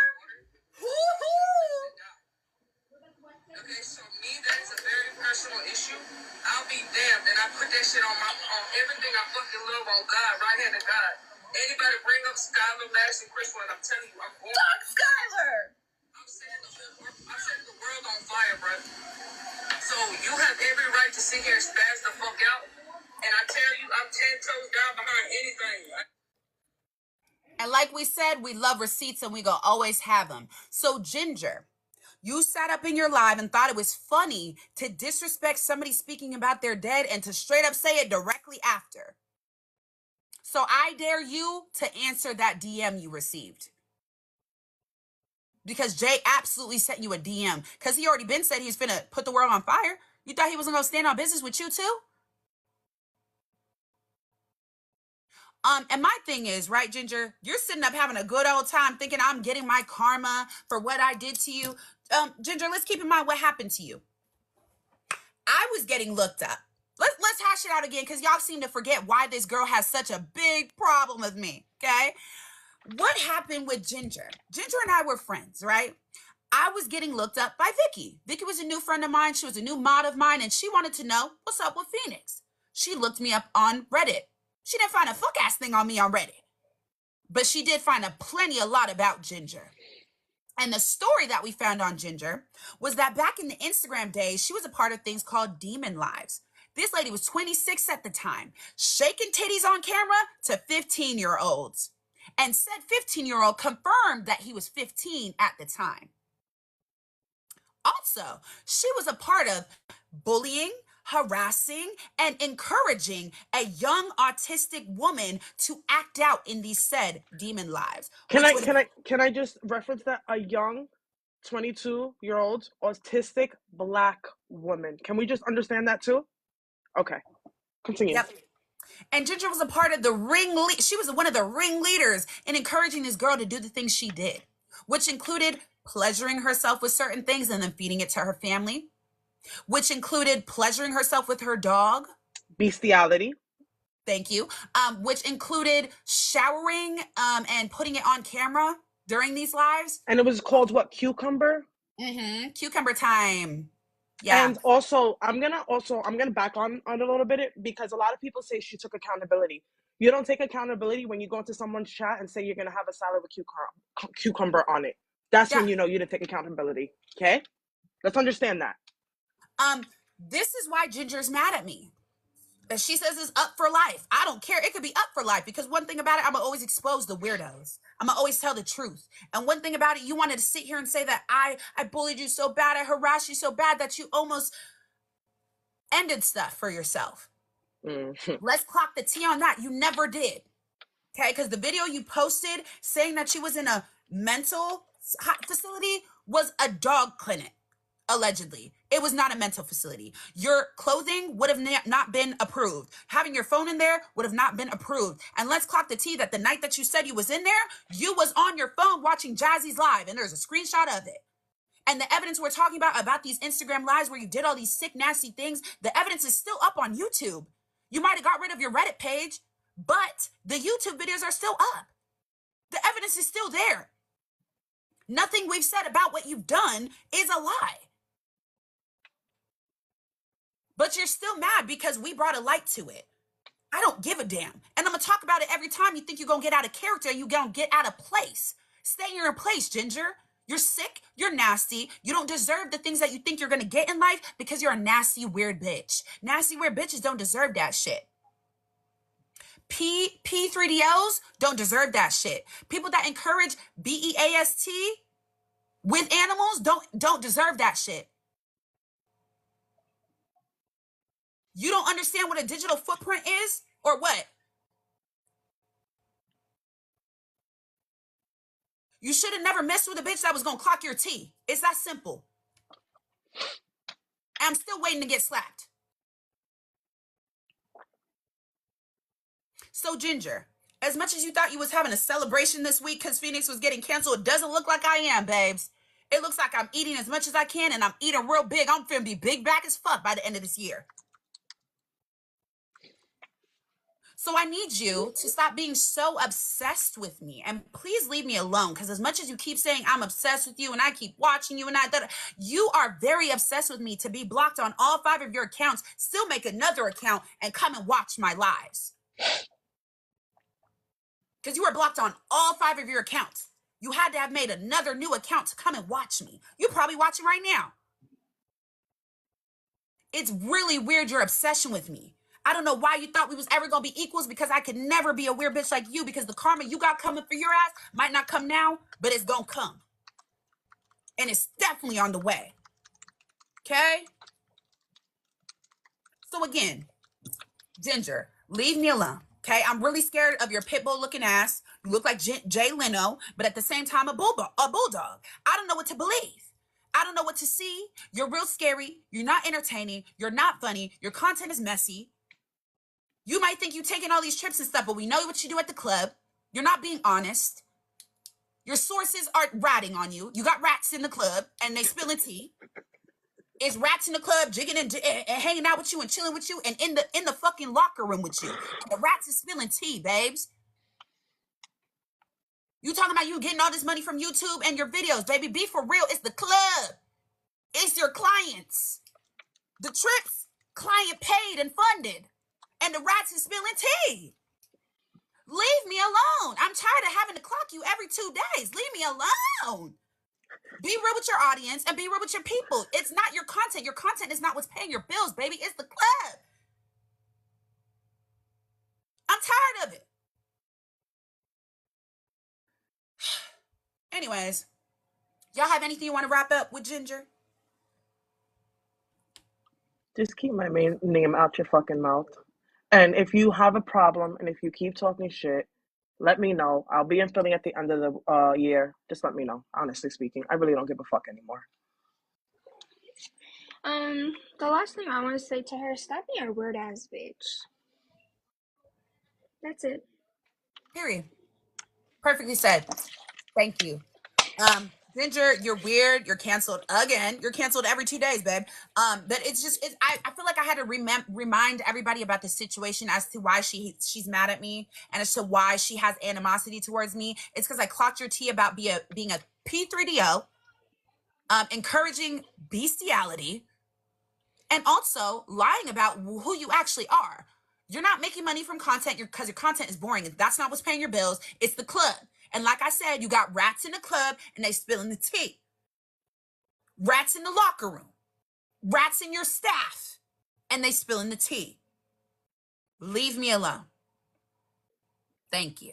Okay, so me, that is a very personal issue. I'll be damned, and I put that shit on everything I fucking love on God, right hand of God. Anybody bring up Skylar, Max, and Chris, and I'm telling you, I'm going. Fuck Skylar. I'm setting the world on fire, bro. So you have every right to sit here and spaz the fuck out. And I tell you, I'm 10 toes down behind anything. And like we said, we love receipts and we gonna always have them. So Ginger, you sat up in your live and thought it was funny to disrespect somebody speaking about their dead and to straight up say it directly after. So I dare you to answer that DM you received. Because Jay absolutely sent you a DM. Because he already been said he was finna put the world on fire. You thought he wasn't gonna stand on business with you too? And my thing is, right, Ginger, you're sitting up having a good old time thinking I'm getting my karma for what I did to you. Ginger, let's keep in mind what happened to you. I was getting looked up. Let's hash it out again, because y'all seem to forget why this girl has such a big problem with me, okay? What happened with Ginger? Ginger and I were friends, right? I was getting looked up by Vicky. Vicky was a new friend of mine. She was a new mod of mine, and she wanted to know what's up with Phoenix. She looked me up on Reddit. She didn't find a fuck-ass thing on me on Reddit. But she did find a lot about Ginger. And the story that we found on Ginger was that back in the Instagram days, she was a part of things called Demon Lives. This lady was 26 at the time, shaking titties on camera to 15-year-olds. And said 15-year-old confirmed that he was 15 at the time. Also, she was a part of bullying, harassing, and encouraging a young autistic woman to act out in these said demon lives. Can I just reference that? A young 22-year-old autistic Black woman. Can we just understand that too? Okay, continue. Yep. And Ginger was a part of the she was one of the ringleaders in encouraging this girl to do the things she did, which included pleasuring herself with certain things and then feeding it to her family, which included pleasuring herself with her dog. Bestiality. Thank you. Which included showering and putting it on camera during these lives. And it was called what? Cucumber? Cucumber time. Yeah. And also, I'm gonna back on a little bit because a lot of people say she took accountability. You don't take accountability when you go into someone's chat and say you're gonna have a salad with cucumber on it. That's when you know you didn't take accountability. Okay, let's understand that. This is why Ginger's mad at me. She says it's up for life. I don't care. It could be up for life because one thing about it, I'm going to always expose the weirdos. I'm going to always tell the truth. And one thing about it, you wanted to sit here and say that I bullied you so bad, I harassed you so bad that you almost ended stuff for yourself. Let's clock the T on that. You never did. Okay? Because the video you posted saying that she was in a mental facility was a dog clinic. Allegedly. It was not a mental facility. Your clothing would have not been approved. Having your phone in there would have not been approved. And let's clock the T that the night that you said you was in there, you was on your phone watching Jazzy's live, and there's a screenshot of it. And the evidence we're talking about these Instagram lives where you did all these sick, nasty things, the evidence is still up on YouTube. You might have got rid of your Reddit page, but the YouTube videos are still up. The evidence is still there. Nothing we've said about what you've done is a lie. But you're still mad because we brought a light to it. I don't give a damn. And I'm going to talk about it every time you think you're going to get out of character and you're going to get out of place. Stay in your place, Ginger. You're sick. You're nasty. You don't deserve the things that you think you're going to get in life because you're a nasty, weird bitch. Nasty, weird bitches don't deserve that shit. P3DLs don't deserve that shit. People that encourage BEAST with animals don't deserve that shit. You don't understand what a digital footprint is or what? You should have never messed with a bitch that was going to clock your T. It's that simple. I'm still waiting to get slapped. So, Ginger, as much as you thought you was having a celebration this week because Phoenix was getting canceled, it doesn't look like I am, babes. It looks like I'm eating as much as I can, and I'm eating real big. I'm finna be big back as fuck by the end of this year. So I need you to stop being so obsessed with me and please leave me alone. Because as much as you keep saying I'm obsessed with you and I keep watching you and you are very obsessed with me to be blocked on all 5 of your accounts, still make another account and come and watch my lives. Because you were blocked on all 5 of your accounts. You had to have made another new account to come and watch me. You're probably watching right now. It's really weird, your obsession with me. I don't know why you thought we was ever going to be equals because I could never be a weird bitch like you because the karma you got coming for your ass might not come now, but it's going to come. And it's definitely on the way. Okay? So again, Ginger, leave me alone. Okay? I'm really scared of your pit bull looking ass. You look like Jay Leno, but at the same time, a bulldog. I don't know what to believe. I don't know what to see. You're real scary. You're not entertaining. You're not funny. Your content is messy. You might think you're taking all these trips and stuff, but we know what you do at the club. You're not being honest. Your sources are ratting on you. You got rats in the club, and they spilling tea. It's rats in the club, jigging and hanging out with you and chilling with you, and in the fucking locker room with you. And the rats is spilling tea, babes. You talking about you getting all this money from YouTube and your videos, baby. Be for real. It's the club. It's your clients. The trips, client paid and funded. And the rats is spilling tea. Leave me alone. I'm tired of having to clock you every 2 days. Leave me alone. Be real with your audience and be real with your people. It's not your content. Your content is not what's paying your bills, baby. It's the club. I'm tired of it. Anyways, y'all have anything you want to wrap up with, Ginger? Just keep my name out your fucking mouth. And if you have a problem and if you keep talking shit, let me know. I'll be in Philly at the end of the year. Just let me know. Honestly speaking, I really don't give a fuck anymore. The last thing I want to say to her, stop being a weird ass bitch. That's it. Period. Perfectly said. Thank you. Ginger, you're weird. You're canceled again. You're canceled every 2 days, babe. But it's just, I feel like I had to remind everybody about the situation as to why she's mad at me and as to why she has animosity towards me. It's because I clocked your tea about being a P3DO, encouraging bestiality, and also lying about who you actually are. You're not making money from content because your content is boring. That's not what's paying your bills. It's the club. And like I said, you got rats in the club and they spilling the tea. Rats in the locker room. Rats in your staff. And they spilling the tea. Leave me alone. Thank you.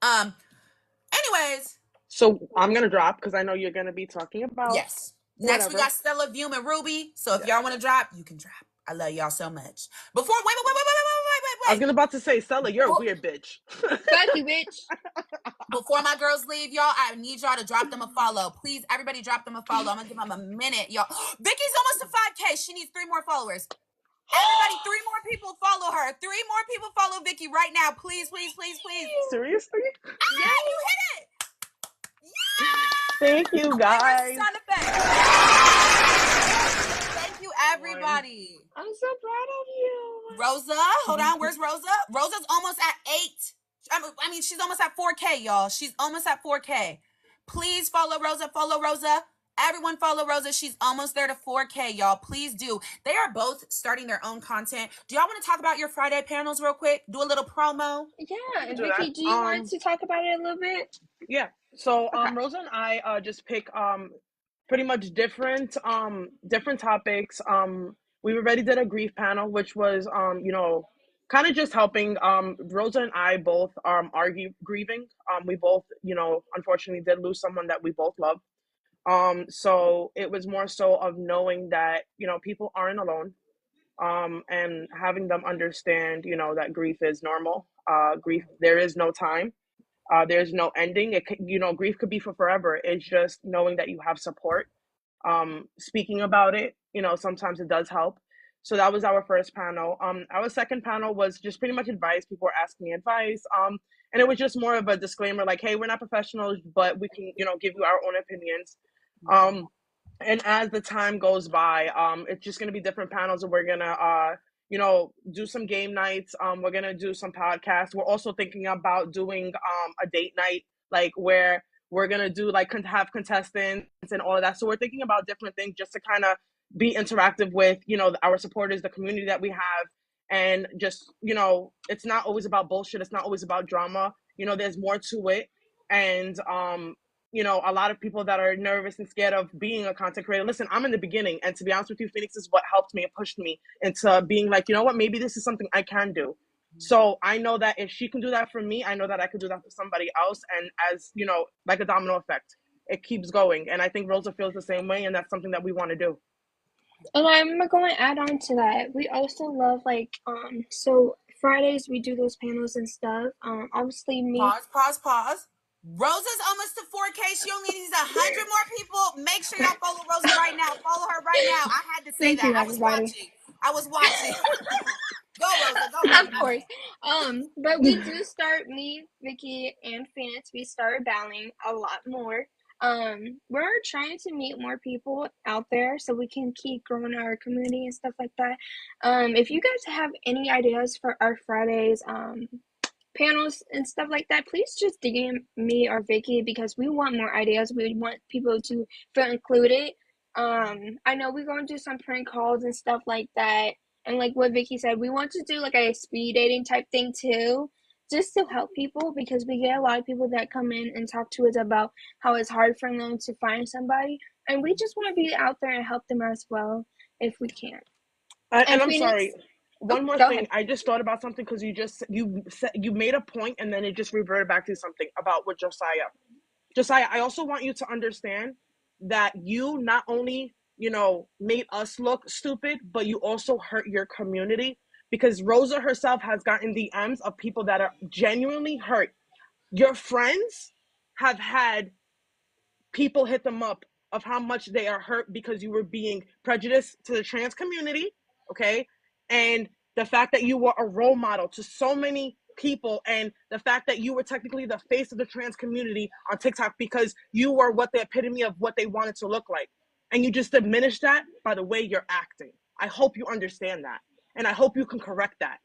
Anyways. So I'm gonna drop because I know you're gonna be talking about Yes. Next, whatever. we got Stella, Vium, and Ruby. So if y'all want to drop, you can drop. I love y'all so much. Before, wait. I was about to say, Stella, you're a weird bitch. Fuck you, bitch. Before my girls leave, y'all, I need y'all to drop them a follow. Please, everybody drop them a follow. I'm going to give them a minute, y'all. Vicky's almost to 5K. She needs 3 more followers. Everybody, 3 more people follow her. 3 more people follow Vicky right now. Please, please, please, please. Seriously? Yeah, you hit it. Yeah. Thank you, guys. Sound effect. Thank you, everybody. I'm so proud of you. Rosa, hold on. Where's Rosa? Rosa's almost at 8. I mean, she's almost at 4K, y'all. She's almost at 4K. Please follow Rosa. Follow Rosa. Everyone follow Rosa. She's almost there to 4K, y'all. Please do. They are both starting their own content. Do y'all want to talk about your Friday panels real quick? Do a little promo? Yeah, and Vicky, do you want to talk about it a little bit? Yeah. So Rosa and I just pick pretty much different topics. We already did a grief panel, which was kind of just helping. Rosa and I both are grieving. We both, unfortunately did lose someone that we both love. So it was more so of knowing that, people aren't alone. And having them understand, that grief is normal. Grief, there is no time. There's no ending. Grief could be for forever. It's just knowing that you have support. Speaking about it, sometimes it does help. So that was our first panel. Our second panel was just pretty much advice. People were asking me advice. And it was just more of a disclaimer, like, hey, we're not professionals, but we can, give you our own opinions. And as the time goes by, it's just going to be different panels, and we're going to, do some game nights. We're going to do some podcasts. We're also thinking about doing a date night, like where we're going to do have contestants and all of that. So we're thinking about different things just to kind of be interactive with, our supporters, the community that we have. And just, it's not always about bullshit. It's not always about drama. There's more to it. And, a lot of people that are nervous and scared of being a content creator. Listen, I'm in the beginning. And to be honest with you, Phoenix is what helped me and pushed me into being like, you know what, maybe this is something I can do. So I know that if she can do that for me, I know that I could do that for somebody else. And as, like a domino effect, it keeps going. And I think Rosa feels the same way. And that's something that we want to do. And I'm going to add on to that. We also love, so Fridays we do those panels and stuff. Obviously me. Pause. Rosa's almost to 4K. She only needs 100 more people. Make sure y'all follow Rosa right now. Follow her right now. I had to say Thank that. you, everybody. I was watching. Go, Rosa. Go. Of course. But we do start, me, Vicky, and Phoenix, we started battling a lot more. We're trying to meet more people out there so we can keep growing our community and stuff like that. If you guys have any ideas for our Fridays, panels and stuff like that, please just DM me or Vicky because we want more ideas. We want people to feel included. I know we're going to do some prank calls and stuff like that. And like what Vicky said, we want to do like a speed dating type thing too, just to help people because we get a lot of people that come in and talk to us about how it's hard for them to find somebody. And we just want to be out there and help them as well if we can. And I'm sorry. One more thing. Ahead. I just thought about something because you made a point and then it just reverted back to something about with Josiah. Josiah, I also want you to understand that you not only, made us look stupid, but you also hurt your community because Rosa herself has gotten DMs of people that are genuinely hurt. Your friends have had people hit them up of how much they are hurt because you were being prejudiced to the trans community, okay? And the fact that you were a role model to so many people, and the fact that you were technically the face of the trans community on TikTok because you were what the epitome of what they wanted to look like. And you just diminish that by the way you're acting. I hope you understand that. And I hope you can correct that.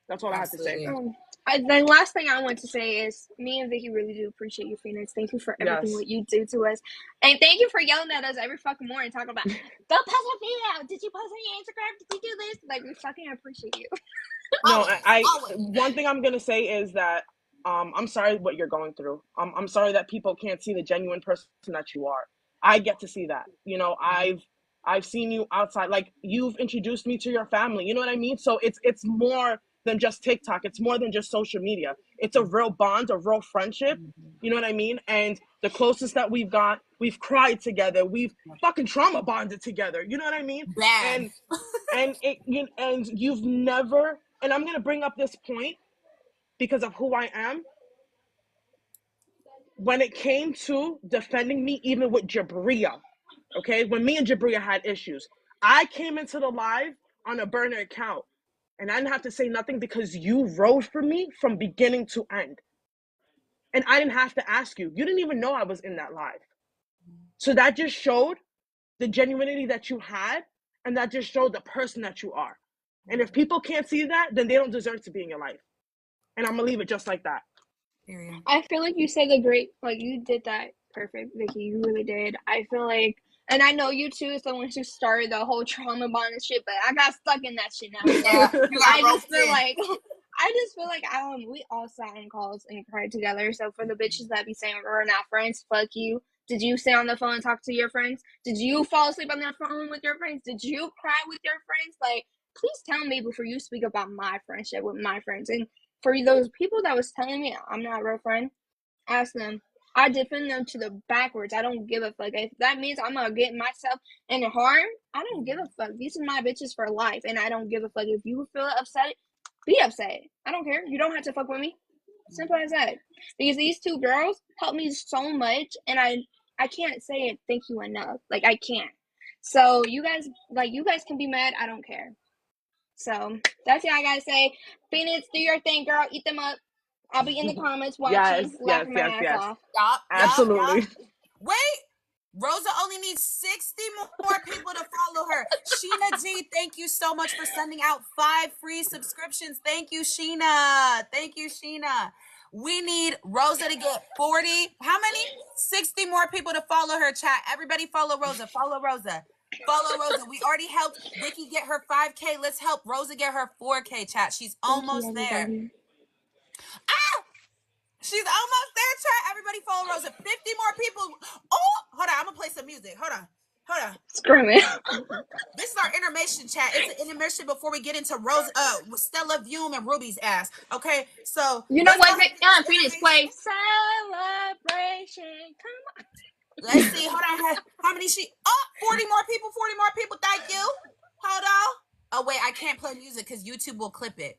That's all Absolutely. I have to say. The last thing I want to say is me and Vicky really do appreciate you, Phoenix. Thank you for everything what you do to us. And thank you for yelling at us every fucking morning talking about, don't post a video. Did you post on your Instagram? Did you do this? Like, we fucking appreciate you. No, Always. one thing I'm gonna say is that I'm sorry what you're going through. I'm sorry that people can't see the genuine person that you are. I get to see that. You know, I've seen you outside. Like, you've introduced me to your family. You know what I mean? So it's more than just TikTok. It's more than just social media. It's a real bond, a real friendship. You know what I mean? And the closest that we've got, we've cried together. We've fucking trauma bonded together. You know what I mean? Bad. And you've never, and I'm gonna bring up this point because of who I am. When it came to defending me, even with Jabria, okay, when me and Jabria had issues, I came into the live on a burner account, and I didn't have to say nothing because you rode for me from beginning to end, and I didn't have to ask you. You didn't even know I was in that live, so that just showed the genuinity that you had, and that just showed the person that you are. And if people can't see that, then they don't deserve to be in your life. And I'm gonna leave it just like that. Period. I feel like you said you did that perfect, Vicky. You really did. I feel like, and I know you too, is the one who started the whole trauma bond and shit, but I got stuck in that shit now. Yeah, you got I roped just feel in. like, we all sat in calls and cried together. So for the bitches that be saying we're not friends, fuck you. Did you sit on the phone and talk to your friends? Did you fall asleep on the phone with your friends? Did you cry with your friends? Like, please tell me before you speak about my friendship with my friends. And for those people that was telling me I'm not a real friend, ask them. I defend them to the backwards. I don't give a fuck. If that means I'm gonna get myself in harm, I don't give a fuck. These are my bitches for life, and I don't give a fuck. If you feel upset, be upset. I don't care. You don't have to fuck with me. Simple as that. Because these two girls helped me so much, and I can't say it thank you enough. Like, I can't. So you guys can be mad. I don't care. So that's what I gotta say. Phoenix, do your thing, girl. Eat them up. I'll be in the comments watching, laughing my ass off. Absolutely. Wait, Rosa only needs 60 more people to follow her. Sheena G, thank you so much for sending out 5 free subscriptions. Thank you, Sheena. Thank you, Sheena. We need Rosa to get 40. How many? 60 more people to follow her, chat. Everybody follow Rosa. Follow Rosa. Follow Rosa. We already helped Vicky get her 5K. Let's help Rosa get her 4K, chat. She's almost there. She's almost there, chat. Everybody follow Rosa. 50 more people. Oh, hold on. I'm going to play some music. Hold on. Screaming. This is our intermission, chat. It's an intermission before we get into Rosa, Stella, Vium, and Ruby's ass. Okay, so you know what? Phoenix, play celebration. Come on. Let's see. Hold on. How many 40 more people. 40 more people. Thank you. Hold on. Oh, wait. I can't play music because YouTube will clip it.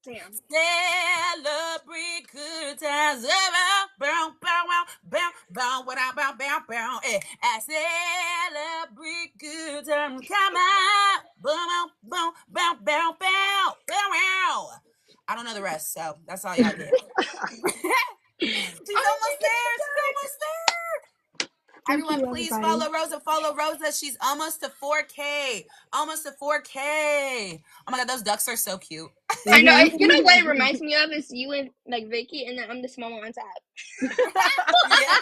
Damn. Celebrate good times. Bow, I celebrate good times. Come on. I don't know the rest, so that's all y'all get. She's almost there. Everyone, please follow Rosa. Follow Rosa. She's almost to 4K. Almost to 4K. Oh my God, those ducks are so cute. I know. You know what it reminds me of is you and like Vicky, and then I'm the small one on top. Yeah.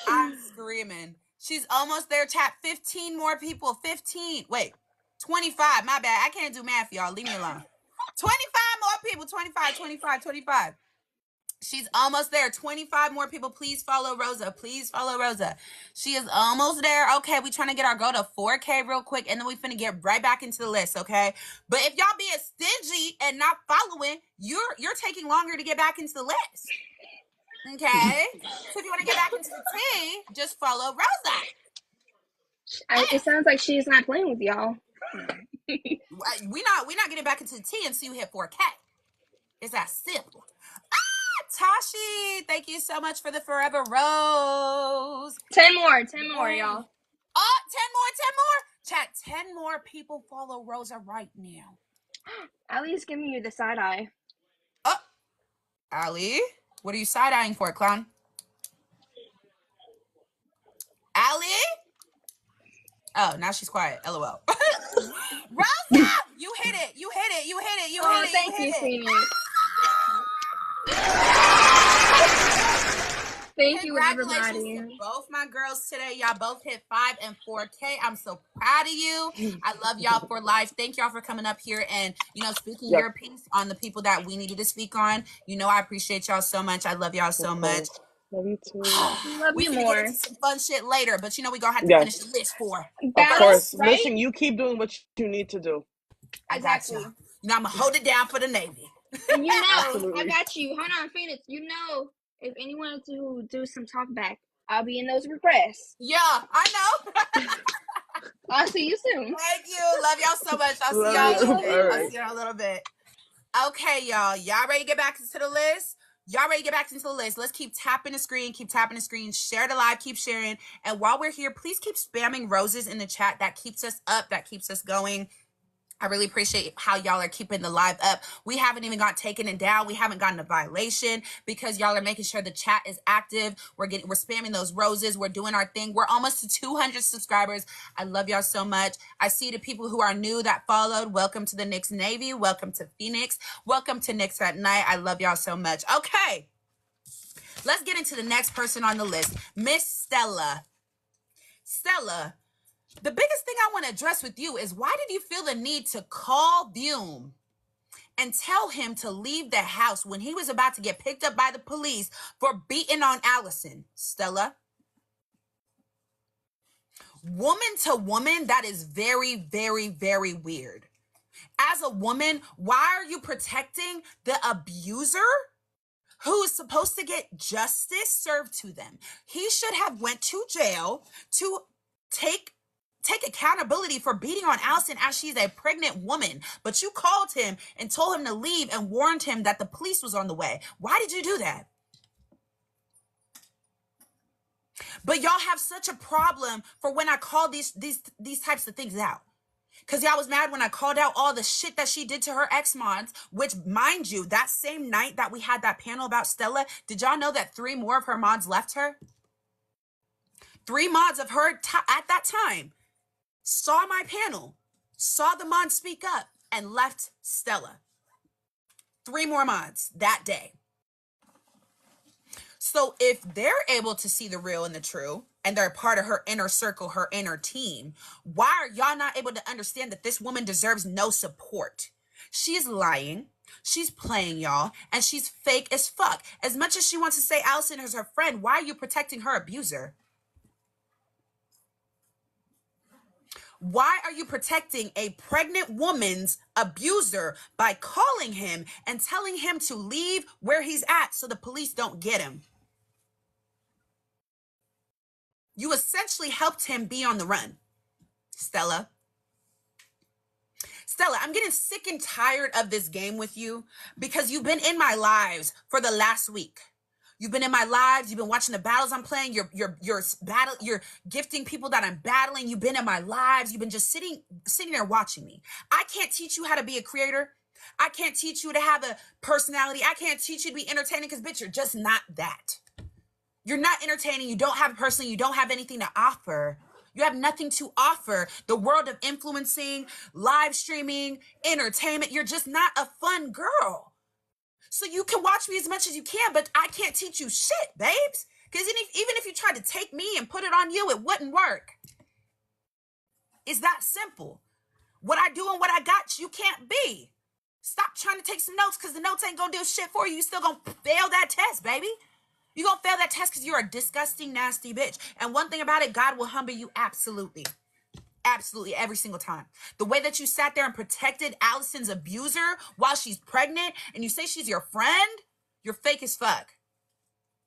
I'm screaming. She's almost there. Chat 15 more people. 15. Wait, 25. My bad. I can't do math, y'all. Leave me alone. 25 more people. 25. She's almost there. 25 more people. Please follow Rosa. Please follow Rosa. She is almost there. Okay, we trying to get our go to 4K real quick, and then we finna get right back into the list, okay? But if y'all being stingy and not following, you're taking longer to get back into the list. Okay? So if you want to get back into the tea, just follow Rosa. It sounds like she's not playing with y'all. We not getting back into the tea until you hit 4K. It's that simple. Tashi, thank you so much for the Forever Rose. 10 more, y'all. 10 more. Chat, 10 more people follow Rosa right now. Allie's giving you the side eye. Oh, Allie, what are you side-eyeing for, clown? Allie? Oh, now she's quiet. LOL. Rosa! You hit it. You hit it. You hit it. You hit Oh, it. You thank hit you, it. Phoenix. Thank you, Congratulations to everybody. both my girls today. Y'all both hit 5 and 4K. I'm so proud of you. I love y'all for life. Thank y'all for coming up here and, speaking Yes, your piece on the people that we needed to speak on. I appreciate y'all so much. I love y'all of so much. course. Love you too. Love We you finna get more. into some fun shit later, but we gonna have to finish the Yes, list for of Battle, course. first. right? Listen, you keep doing what you need to do. I got y'all. Exactly. I'm gonna hold it down for the Navy. And I Absolutely. got you. Hold on, Phoenix. If anyone wants to do some talk back, I'll be in those requests. Yeah, I know. I'll see you soon. Thank you. Love y'all so much. I'll see Love y'all you. in a little Love bit. All you. I'll right. see y'all in a little bit. Okay, y'all. Y'all ready to get back into the list? Y'all ready to get back into the list? Let's keep tapping the screen. Keep tapping the screen. Share the live. Keep sharing. And while we're here, please keep spamming roses in the chat. That keeps us up. That keeps us going. I really appreciate how y'all are keeping the live up. We haven't even got taken it down. We haven't gotten a violation because y'all are making sure the chat is active. We're spamming those roses. We're doing our thing. We're almost to 200 subscribers. I love y'all so much. I see the people who are new that followed. Welcome to the Knicks Navy. Welcome to Phoenix. Welcome to Knicks at Night. I love y'all so much. Okay, let's get into the next person on the list, Miss Stella. Stella, the biggest thing I want to address with you is why did you feel the need to call Vium and tell him to leave the house when he was about to get picked up by the police for beating on Allison? Stella, woman to woman, that is very, very, very weird. As a woman, why are you protecting the abuser who is supposed to get justice served to them? He should have went to jail to take accountability for beating on Allison as she's a pregnant woman. But you called him and told him to leave and warned him that the police was on the way. Why did you do that? But y'all have such a problem for when I call these types of things out. Because y'all was mad when I called out all the shit that she did to her ex-mods, which, mind you, that same night that we had that panel about Stella, did y'all know that 3 more of her mods left her? 3 mods of her at that time saw my panel, saw the mods speak up, and left Stella. 3 more mods that day. So if they're able to see the real and the true, and they're part of her inner circle, her inner team, why are y'all not able to understand that this woman deserves no support? She's lying, she's playing y'all, and she's fake as fuck. As much as she wants to say Allison is her friend, why are you protecting her abuser? Why are you protecting a pregnant woman's abuser by calling him and telling him to leave where he's at so the police don't get him? You essentially helped him be on the run, Stella. Stella, I'm getting sick and tired of this game with you because you've been in my lives for the last week. You've been in my lives. You've been watching the battles I'm playing. You're gifting people that I'm battling. You've been in my lives. You've been just sitting there watching me. I can't teach you how to be a creator. I can't teach you to have a personality. I can't teach you to be entertaining because, bitch, you're just not that. You're not entertaining. You don't have a personality. You don't have anything to offer. You have nothing to offer the world of influencing, live streaming, entertainment. You're just not a fun girl. So you can watch me as much as you can, but I can't teach you shit, babes. Because even if you tried to take me and put it on you, it wouldn't work. It's that simple. What I do and what I got, you can't be. Stop trying to take some notes because the notes ain't going to do shit for you. You still going to fail that test, baby. You're going to fail that test because you're a disgusting, nasty bitch. And one thing about it, God will humble you absolutely. Absolutely, every single time. The way that you sat there and protected Allison's abuser while she's pregnant and you say she's your friend, you're fake as fuck.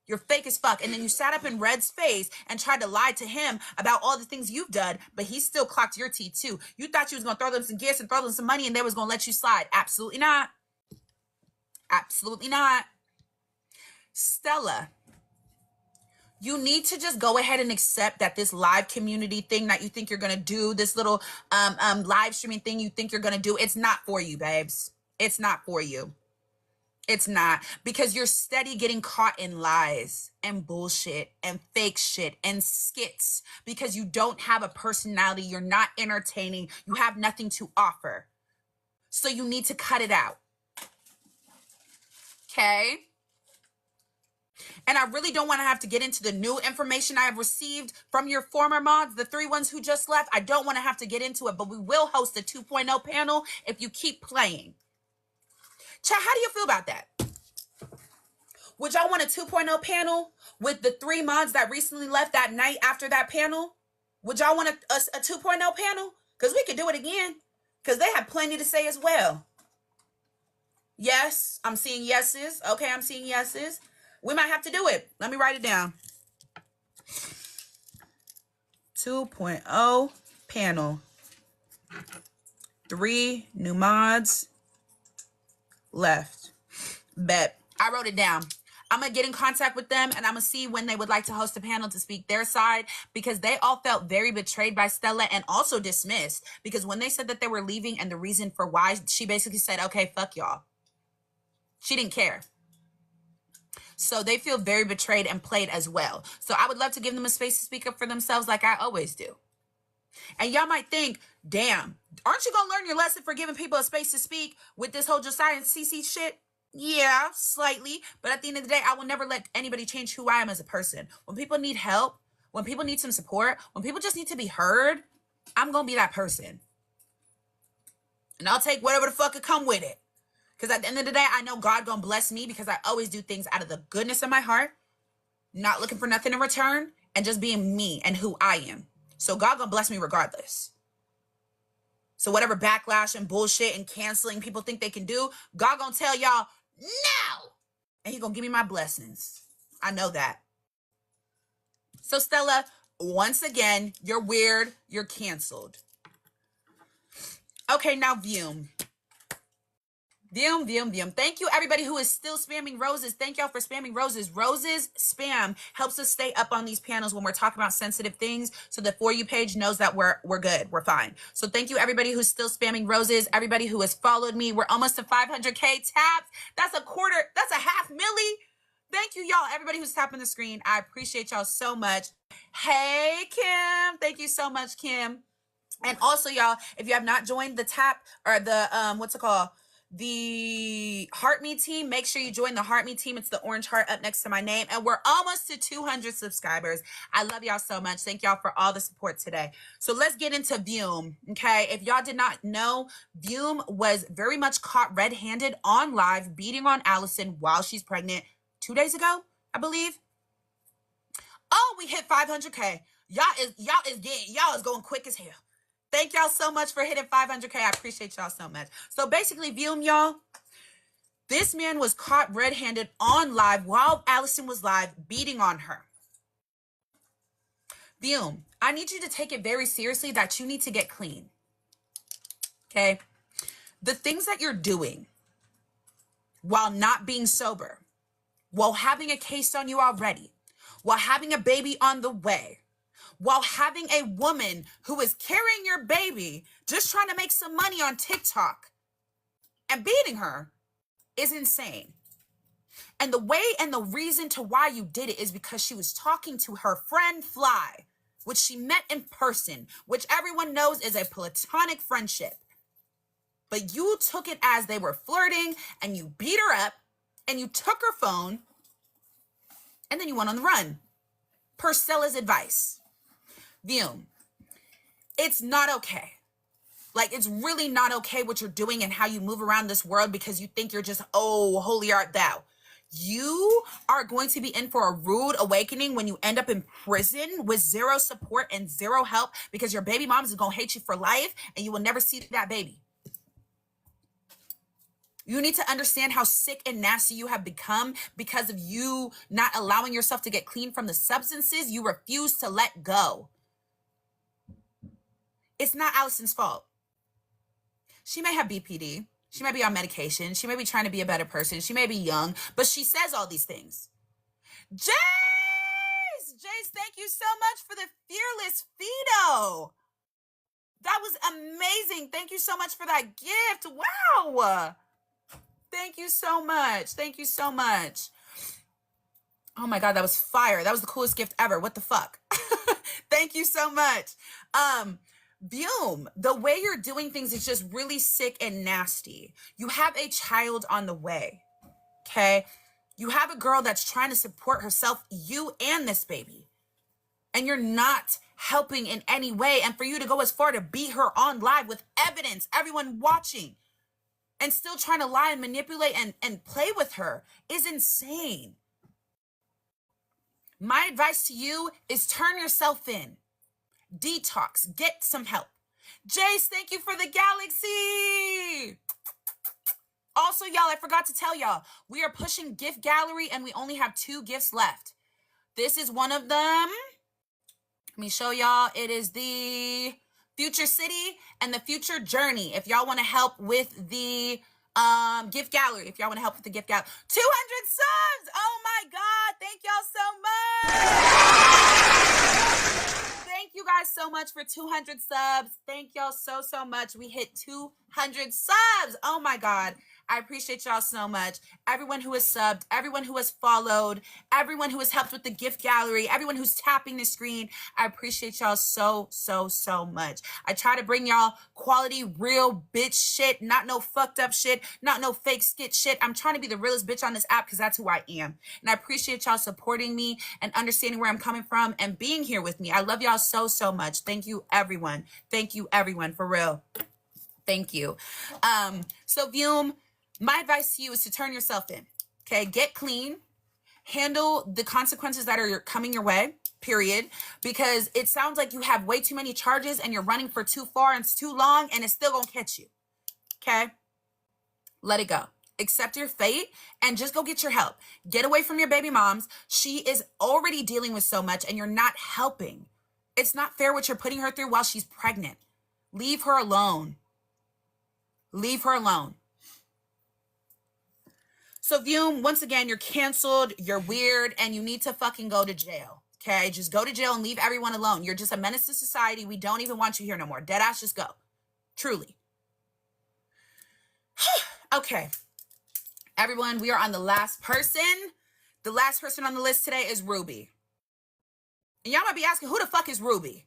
You're fake as fuck. And then you sat up in Red's face and tried to lie to him about all the things you've done, but he still clocked your teeth too. You thought you was going to throw them some gifts and throw them some money and they was going to let you slide. Absolutely not. Absolutely not. Stella, You need to just go ahead and accept that this live community thing that you think you're going to do, this little live streaming thing you think you're going to do, it's not for you, babes. It's not for you. It's not, because you're steady getting caught in lies and bullshit and fake shit and skits because you don't have a personality. You're not entertaining. You have nothing to offer. So you need to cut it out. Okay? And I really don't want to have to get into the new information I have received from your former mods, the 3 ones who just left. I don't want to have to get into it, but we will host a 2.0 panel if you keep playing. Chat, how do you feel about that? Would y'all want a 2.0 panel with the 3 mods that recently left that night after that panel? Would y'all want a 2.0 panel? Because we could do it again. Because they have plenty to say as well. Yes, I'm seeing yeses. Okay, I'm seeing yeses. We might have to do it. Let me write it down. 2.0 panel. 3 new mods left. Bet. I wrote it down. I'm going to get in contact with them and I'm going to see when they would like to host a panel to speak their side, because they all felt very betrayed by Stella and also dismissed, because when they said that they were leaving and the reason for why, she basically said, okay, fuck y'all. She didn't care. So they feel very betrayed and played as well. So I would love to give them a space to speak up for themselves like I always do. And y'all might think, damn, aren't you going to learn your lesson for giving people a space to speak with this whole Josiah and CeCe shit? Yeah, slightly. But at the end of the day, I will never let anybody change who I am as a person. When people need help, when people need some support, when people just need to be heard, I'm going to be that person. And I'll take whatever the fuck could come with it. Because at the end of the day, I know God going to bless me because I always do things out of the goodness of my heart, not looking for nothing in return, and just being me and who I am. So God going to bless me regardless. So whatever backlash and bullshit and canceling people think they can do, God going to tell y'all, no! And he going to give me my blessings. I know that. So Stella, once again, you're weird. You're canceled. Okay, now Vium. Vium. Thank you, everybody who is still spamming roses. Thank y'all for spamming roses. Roses spam helps us stay up on these panels when we're talking about sensitive things, so the For You page knows that we're good. We're fine. So thank you, everybody who's still spamming roses. Everybody who has followed me. We're almost to 500K taps. That's a quarter. That's a half milli. Thank you, y'all. Everybody who's tapping the screen. I appreciate y'all so much. Hey, Kim. Thank you so much, Kim. And also, y'all, if you have not joined the tap or the what's it called, the Heart Me team, make sure you join the Heart Me team. It's the orange heart up next to my name, and we're almost to 200 subscribers. I love y'all so much. Thank y'all for all the support today. So let's get into Vium. Okay, if y'all did not know, Vium was very much caught red-handed on live beating on Allison while she's pregnant 2 days ago, I believe. Oh, we hit 500K. Y'all is going quick as hell. Thank y'all so much for hitting 500K. I appreciate y'all so much. So basically, Vium, y'all, this man was caught red-handed on live while Allison was live beating on her. Vium, I need you to take it very seriously that you need to get clean. Okay? The things that you're doing while not being sober, while having a case on you already, while having a baby on the way, while having a woman who is carrying your baby, just trying to make some money on TikTok and beating her is insane. And the way and the reason to why you did it is because she was talking to her friend Fly, which she met in person, which everyone knows is a platonic friendship. But you took it as they were flirting and you beat her up and you took her phone and then you went on the run, per Stella's advice. Vium, it's not okay. Like, it's really not okay what you're doing and how you move around this world because you think you're just, oh, holy art thou. You are going to be in for a rude awakening when you end up in prison with zero support and zero help because your baby mom is going to hate you for life and you will never see that baby. You need to understand how sick and nasty you have become because of you not allowing yourself to get clean from the substances you refuse to let go. It's not Allison's fault. She may have BPD. She may be on medication. She may be trying to be a better person. She may be young, but she says all these things. Jace! Jace, thank you so much for the fearless Fido. That was amazing. Thank you so much for that gift. Wow. Thank you so much. Thank you so much. Oh my God, that was fire. That was the coolest gift ever. What the fuck? Thank you so much. Vium, the way you're doing things is just really sick and nasty. You have a child on the way, okay? You have a girl that's trying to support herself, you and this baby, and you're not helping in any way. And for you to go as far to beat her on live with evidence, everyone watching, and still trying to lie and manipulate and play with her is insane. My advice to you is turn yourself in. Detox. Get some help. Jace, thank you for the galaxy. Also, y'all, I forgot to tell y'all, we are pushing gift gallery and we only have 2 gifts left. This is one of them. Let me show y'all. It is the Future City and the Future Journey. If y'all want to help with the gift gallery, 200 subs. Oh my God. Thank y'all so much. Thank you guys so much for 200 subs. Thank y'all so much. We hit 200 subs. Oh my God. I appreciate y'all so much. Everyone who has subbed, everyone who has followed, everyone who has helped with the gift gallery, everyone who's tapping the screen. I appreciate y'all so much. I try to bring y'all quality, real bitch shit, not no fucked up shit, not no fake skit shit. I'm trying to be the realest bitch on this app because that's who I am. And I appreciate y'all supporting me and understanding where I'm coming from and being here with me. I love y'all so much. Thank you, everyone. Thank you, everyone, for real. Thank you. So Vium, my advice to you is to turn yourself in, okay? Get clean, handle the consequences that are coming your way, period, because it sounds like you have way too many charges and you're running for too far and it's too long and it's still gonna catch you, okay? Let it go. Accept your fate and just go get your help. Get away from your baby moms. She is already dealing with so much and you're not helping. It's not fair what you're putting her through while she's pregnant. Leave her alone. Leave her alone. So Vium, once again, you're canceled, you're weird, and you need to fucking go to jail, okay? Just go to jail and leave everyone alone. You're just a menace to society. We don't even want you here no more. Deadass, just go. Truly. Okay. Everyone, we are on the last person. The last person on the list today is Ruby. And y'all might be asking, who the fuck is Ruby?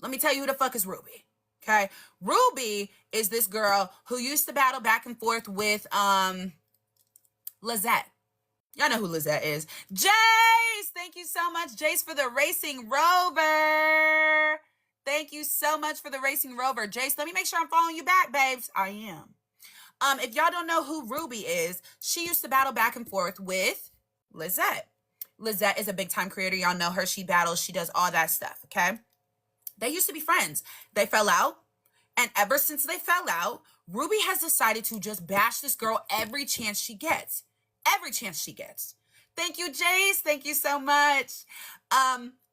Let me tell you who the fuck is Ruby, okay? Ruby is this girl who used to battle back and forth with, Lizette. Y'all know who Lizette is. Jace, thank you so much, Jace, for the Racing Rover. Thank you so much for the Racing Rover. Jace, let me make sure I'm following you back, babes. I am. If y'all don't know who Ruby is, she used to battle back and forth with Lizette. Lizette is a big time creator. Y'all know her. She battles. She does all that stuff, okay? They used to be friends. They fell out. And ever since they fell out, Ruby has decided to just bash this girl every chance she gets. Every chance she gets. Thank you, Jace. Thank you so much.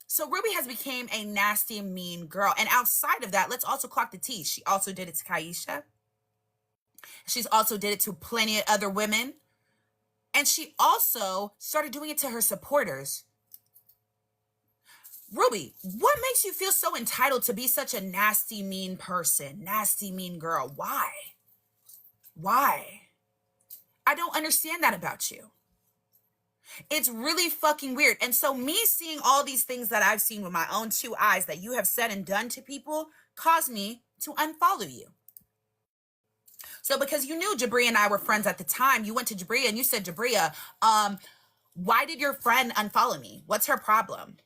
So Ruby has become a nasty, mean girl. And outside of that, let's also clock the tea. She also did it to Kaisha. She's also did it to plenty of other women. And she also started doing it to her supporters. Ruby, what makes you feel so entitled to be such a nasty, mean person? Nasty, mean girl. Why? Why? I don't understand that about you. It's really fucking weird. And so me seeing all these things that I've seen with my own 2 eyes that you have said and done to people caused me to unfollow you. So because you knew Jabria and I were friends at the time, you went to Jabria and you said, Jabria, why did your friend unfollow me? What's her problem?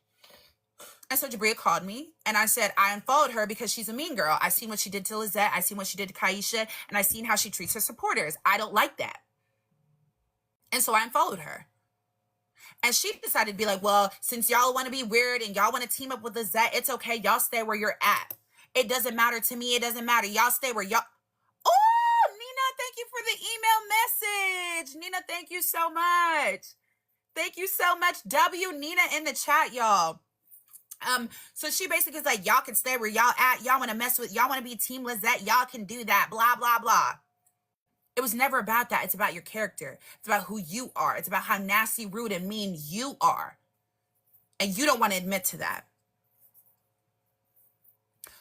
And so Jabria called me and I said, I unfollowed her because she's a mean girl. I seen what she did to Lizette. I seen what she did to Kaisha, and I seen how she treats her supporters. I don't like that. And so I unfollowed her. And she decided to be like, well, since y'all want to be weird and y'all want to team up with Lizette, it's okay. Y'all stay where you're at. It doesn't matter to me. It doesn't matter. Y'all stay where y'all... Oh, Nina, thank you for the email message. Nina, thank you so much. Thank you so much. W Nina in the chat, y'all. So she basically is like, y'all can stay where y'all at. Y'all want to mess with, y'all want to be Team Lizette. Y'all can do that. Blah, blah, blah. It was never about that. It's about your character. It's about who you are. It's about how nasty, rude, and mean you are. And you don't want to admit to that.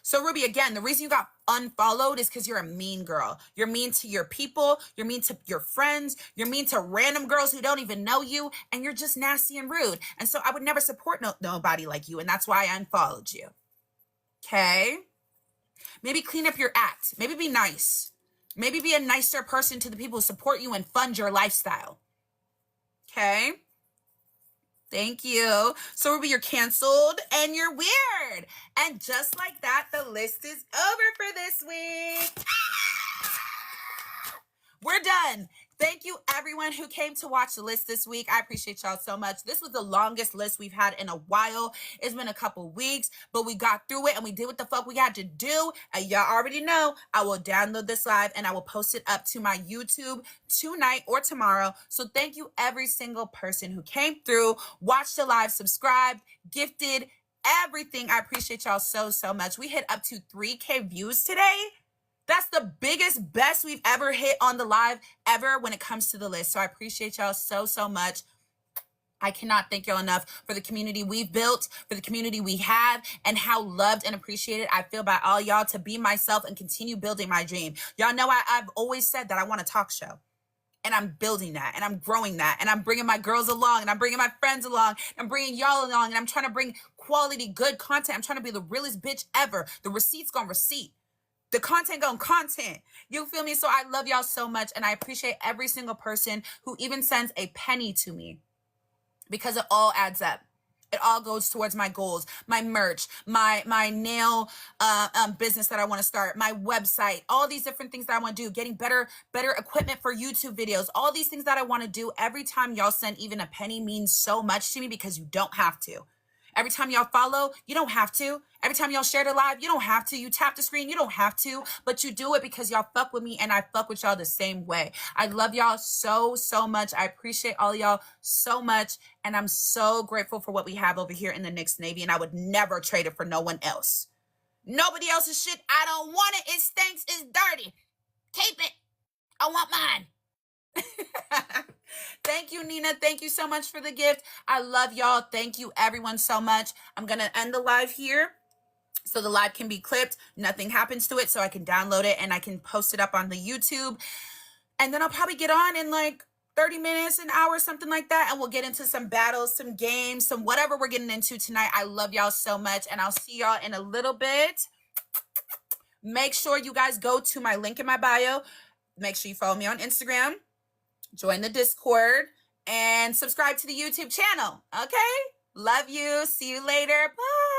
So Ruby, again, the reason you got unfollowed is because you're a mean girl. You're mean to your people. You're mean to your friends. You're mean to random girls who don't even know you. And you're just nasty and rude. And so I would never support nobody like you. And that's why I unfollowed you. Okay? Maybe clean up your act. Maybe be nice. Maybe be a nicer person to the people who support you and fund your lifestyle. Okay? Thank you. So Ruby, you're canceled and you're weird. And just like that, the list is over for this week. We're done. Thank you, everyone who came to watch the list this week. I appreciate y'all so much. This was the longest list we've had in a while. It's been a couple weeks, but we got through it and we did what the fuck we had to do. And y'all already know I will download this live and I will post it up to my YouTube tonight or tomorrow. So thank you, every single person who came through, watched the live, subscribed, gifted, everything. I appreciate y'all so, so much. We hit up to 3K views today. That's the biggest, best we've ever hit on the live ever when it comes to the list. So I appreciate y'all so, so much. I cannot thank y'all enough for the community we've built, for the community we have, and how loved and appreciated I feel by all y'all to be myself and continue building my dream. Y'all know I've always said that I want a talk show. And I'm building that, and I'm growing that, and I'm bringing my girls along, and I'm bringing my friends along, and I'm bringing y'all along, and I'm trying to bring quality, good content. I'm trying to be the realest bitch ever. The receipt's gonna receipt. The content going content. You feel me? So I love y'all so much. And I appreciate every single person who even sends a penny to me because it all adds up. It all goes towards my goals, my merch, my nail business that I want to start, my website, all these different things that I want to do, getting better equipment for YouTube videos, all these things that I want to do. Every time y'all send even a penny means so much to me because you don't have to. Every time y'all follow, you don't have to. Every time y'all share the live, you don't have to. You tap the screen, you don't have to. But you do it because y'all fuck with me and I fuck with y'all the same way. I love y'all so, so much. I appreciate all y'all so much. And I'm so grateful for what we have over here in the Knicks Navy. And I would never trade it for no one else. Nobody else's shit. I don't want it. It stinks. It's dirty. Keep it. I want mine. Thank you, Nina. Thank you so much for the gift. I love y'all. Thank you, everyone, so much. I'm going to end the live here so the live can be clipped. Nothing happens to it, so I can download it and I can post it up on the YouTube. And then I'll probably get on in like 30 minutes, an hour, something like that. And we'll get into some battles, some games, some whatever we're getting into tonight. I love y'all so much. And I'll see y'all in a little bit. Make sure you guys go to my link in my bio. Make sure you follow me on Instagram. Join the Discord, and subscribe to the YouTube channel. Okay? Love you. See you later. Bye.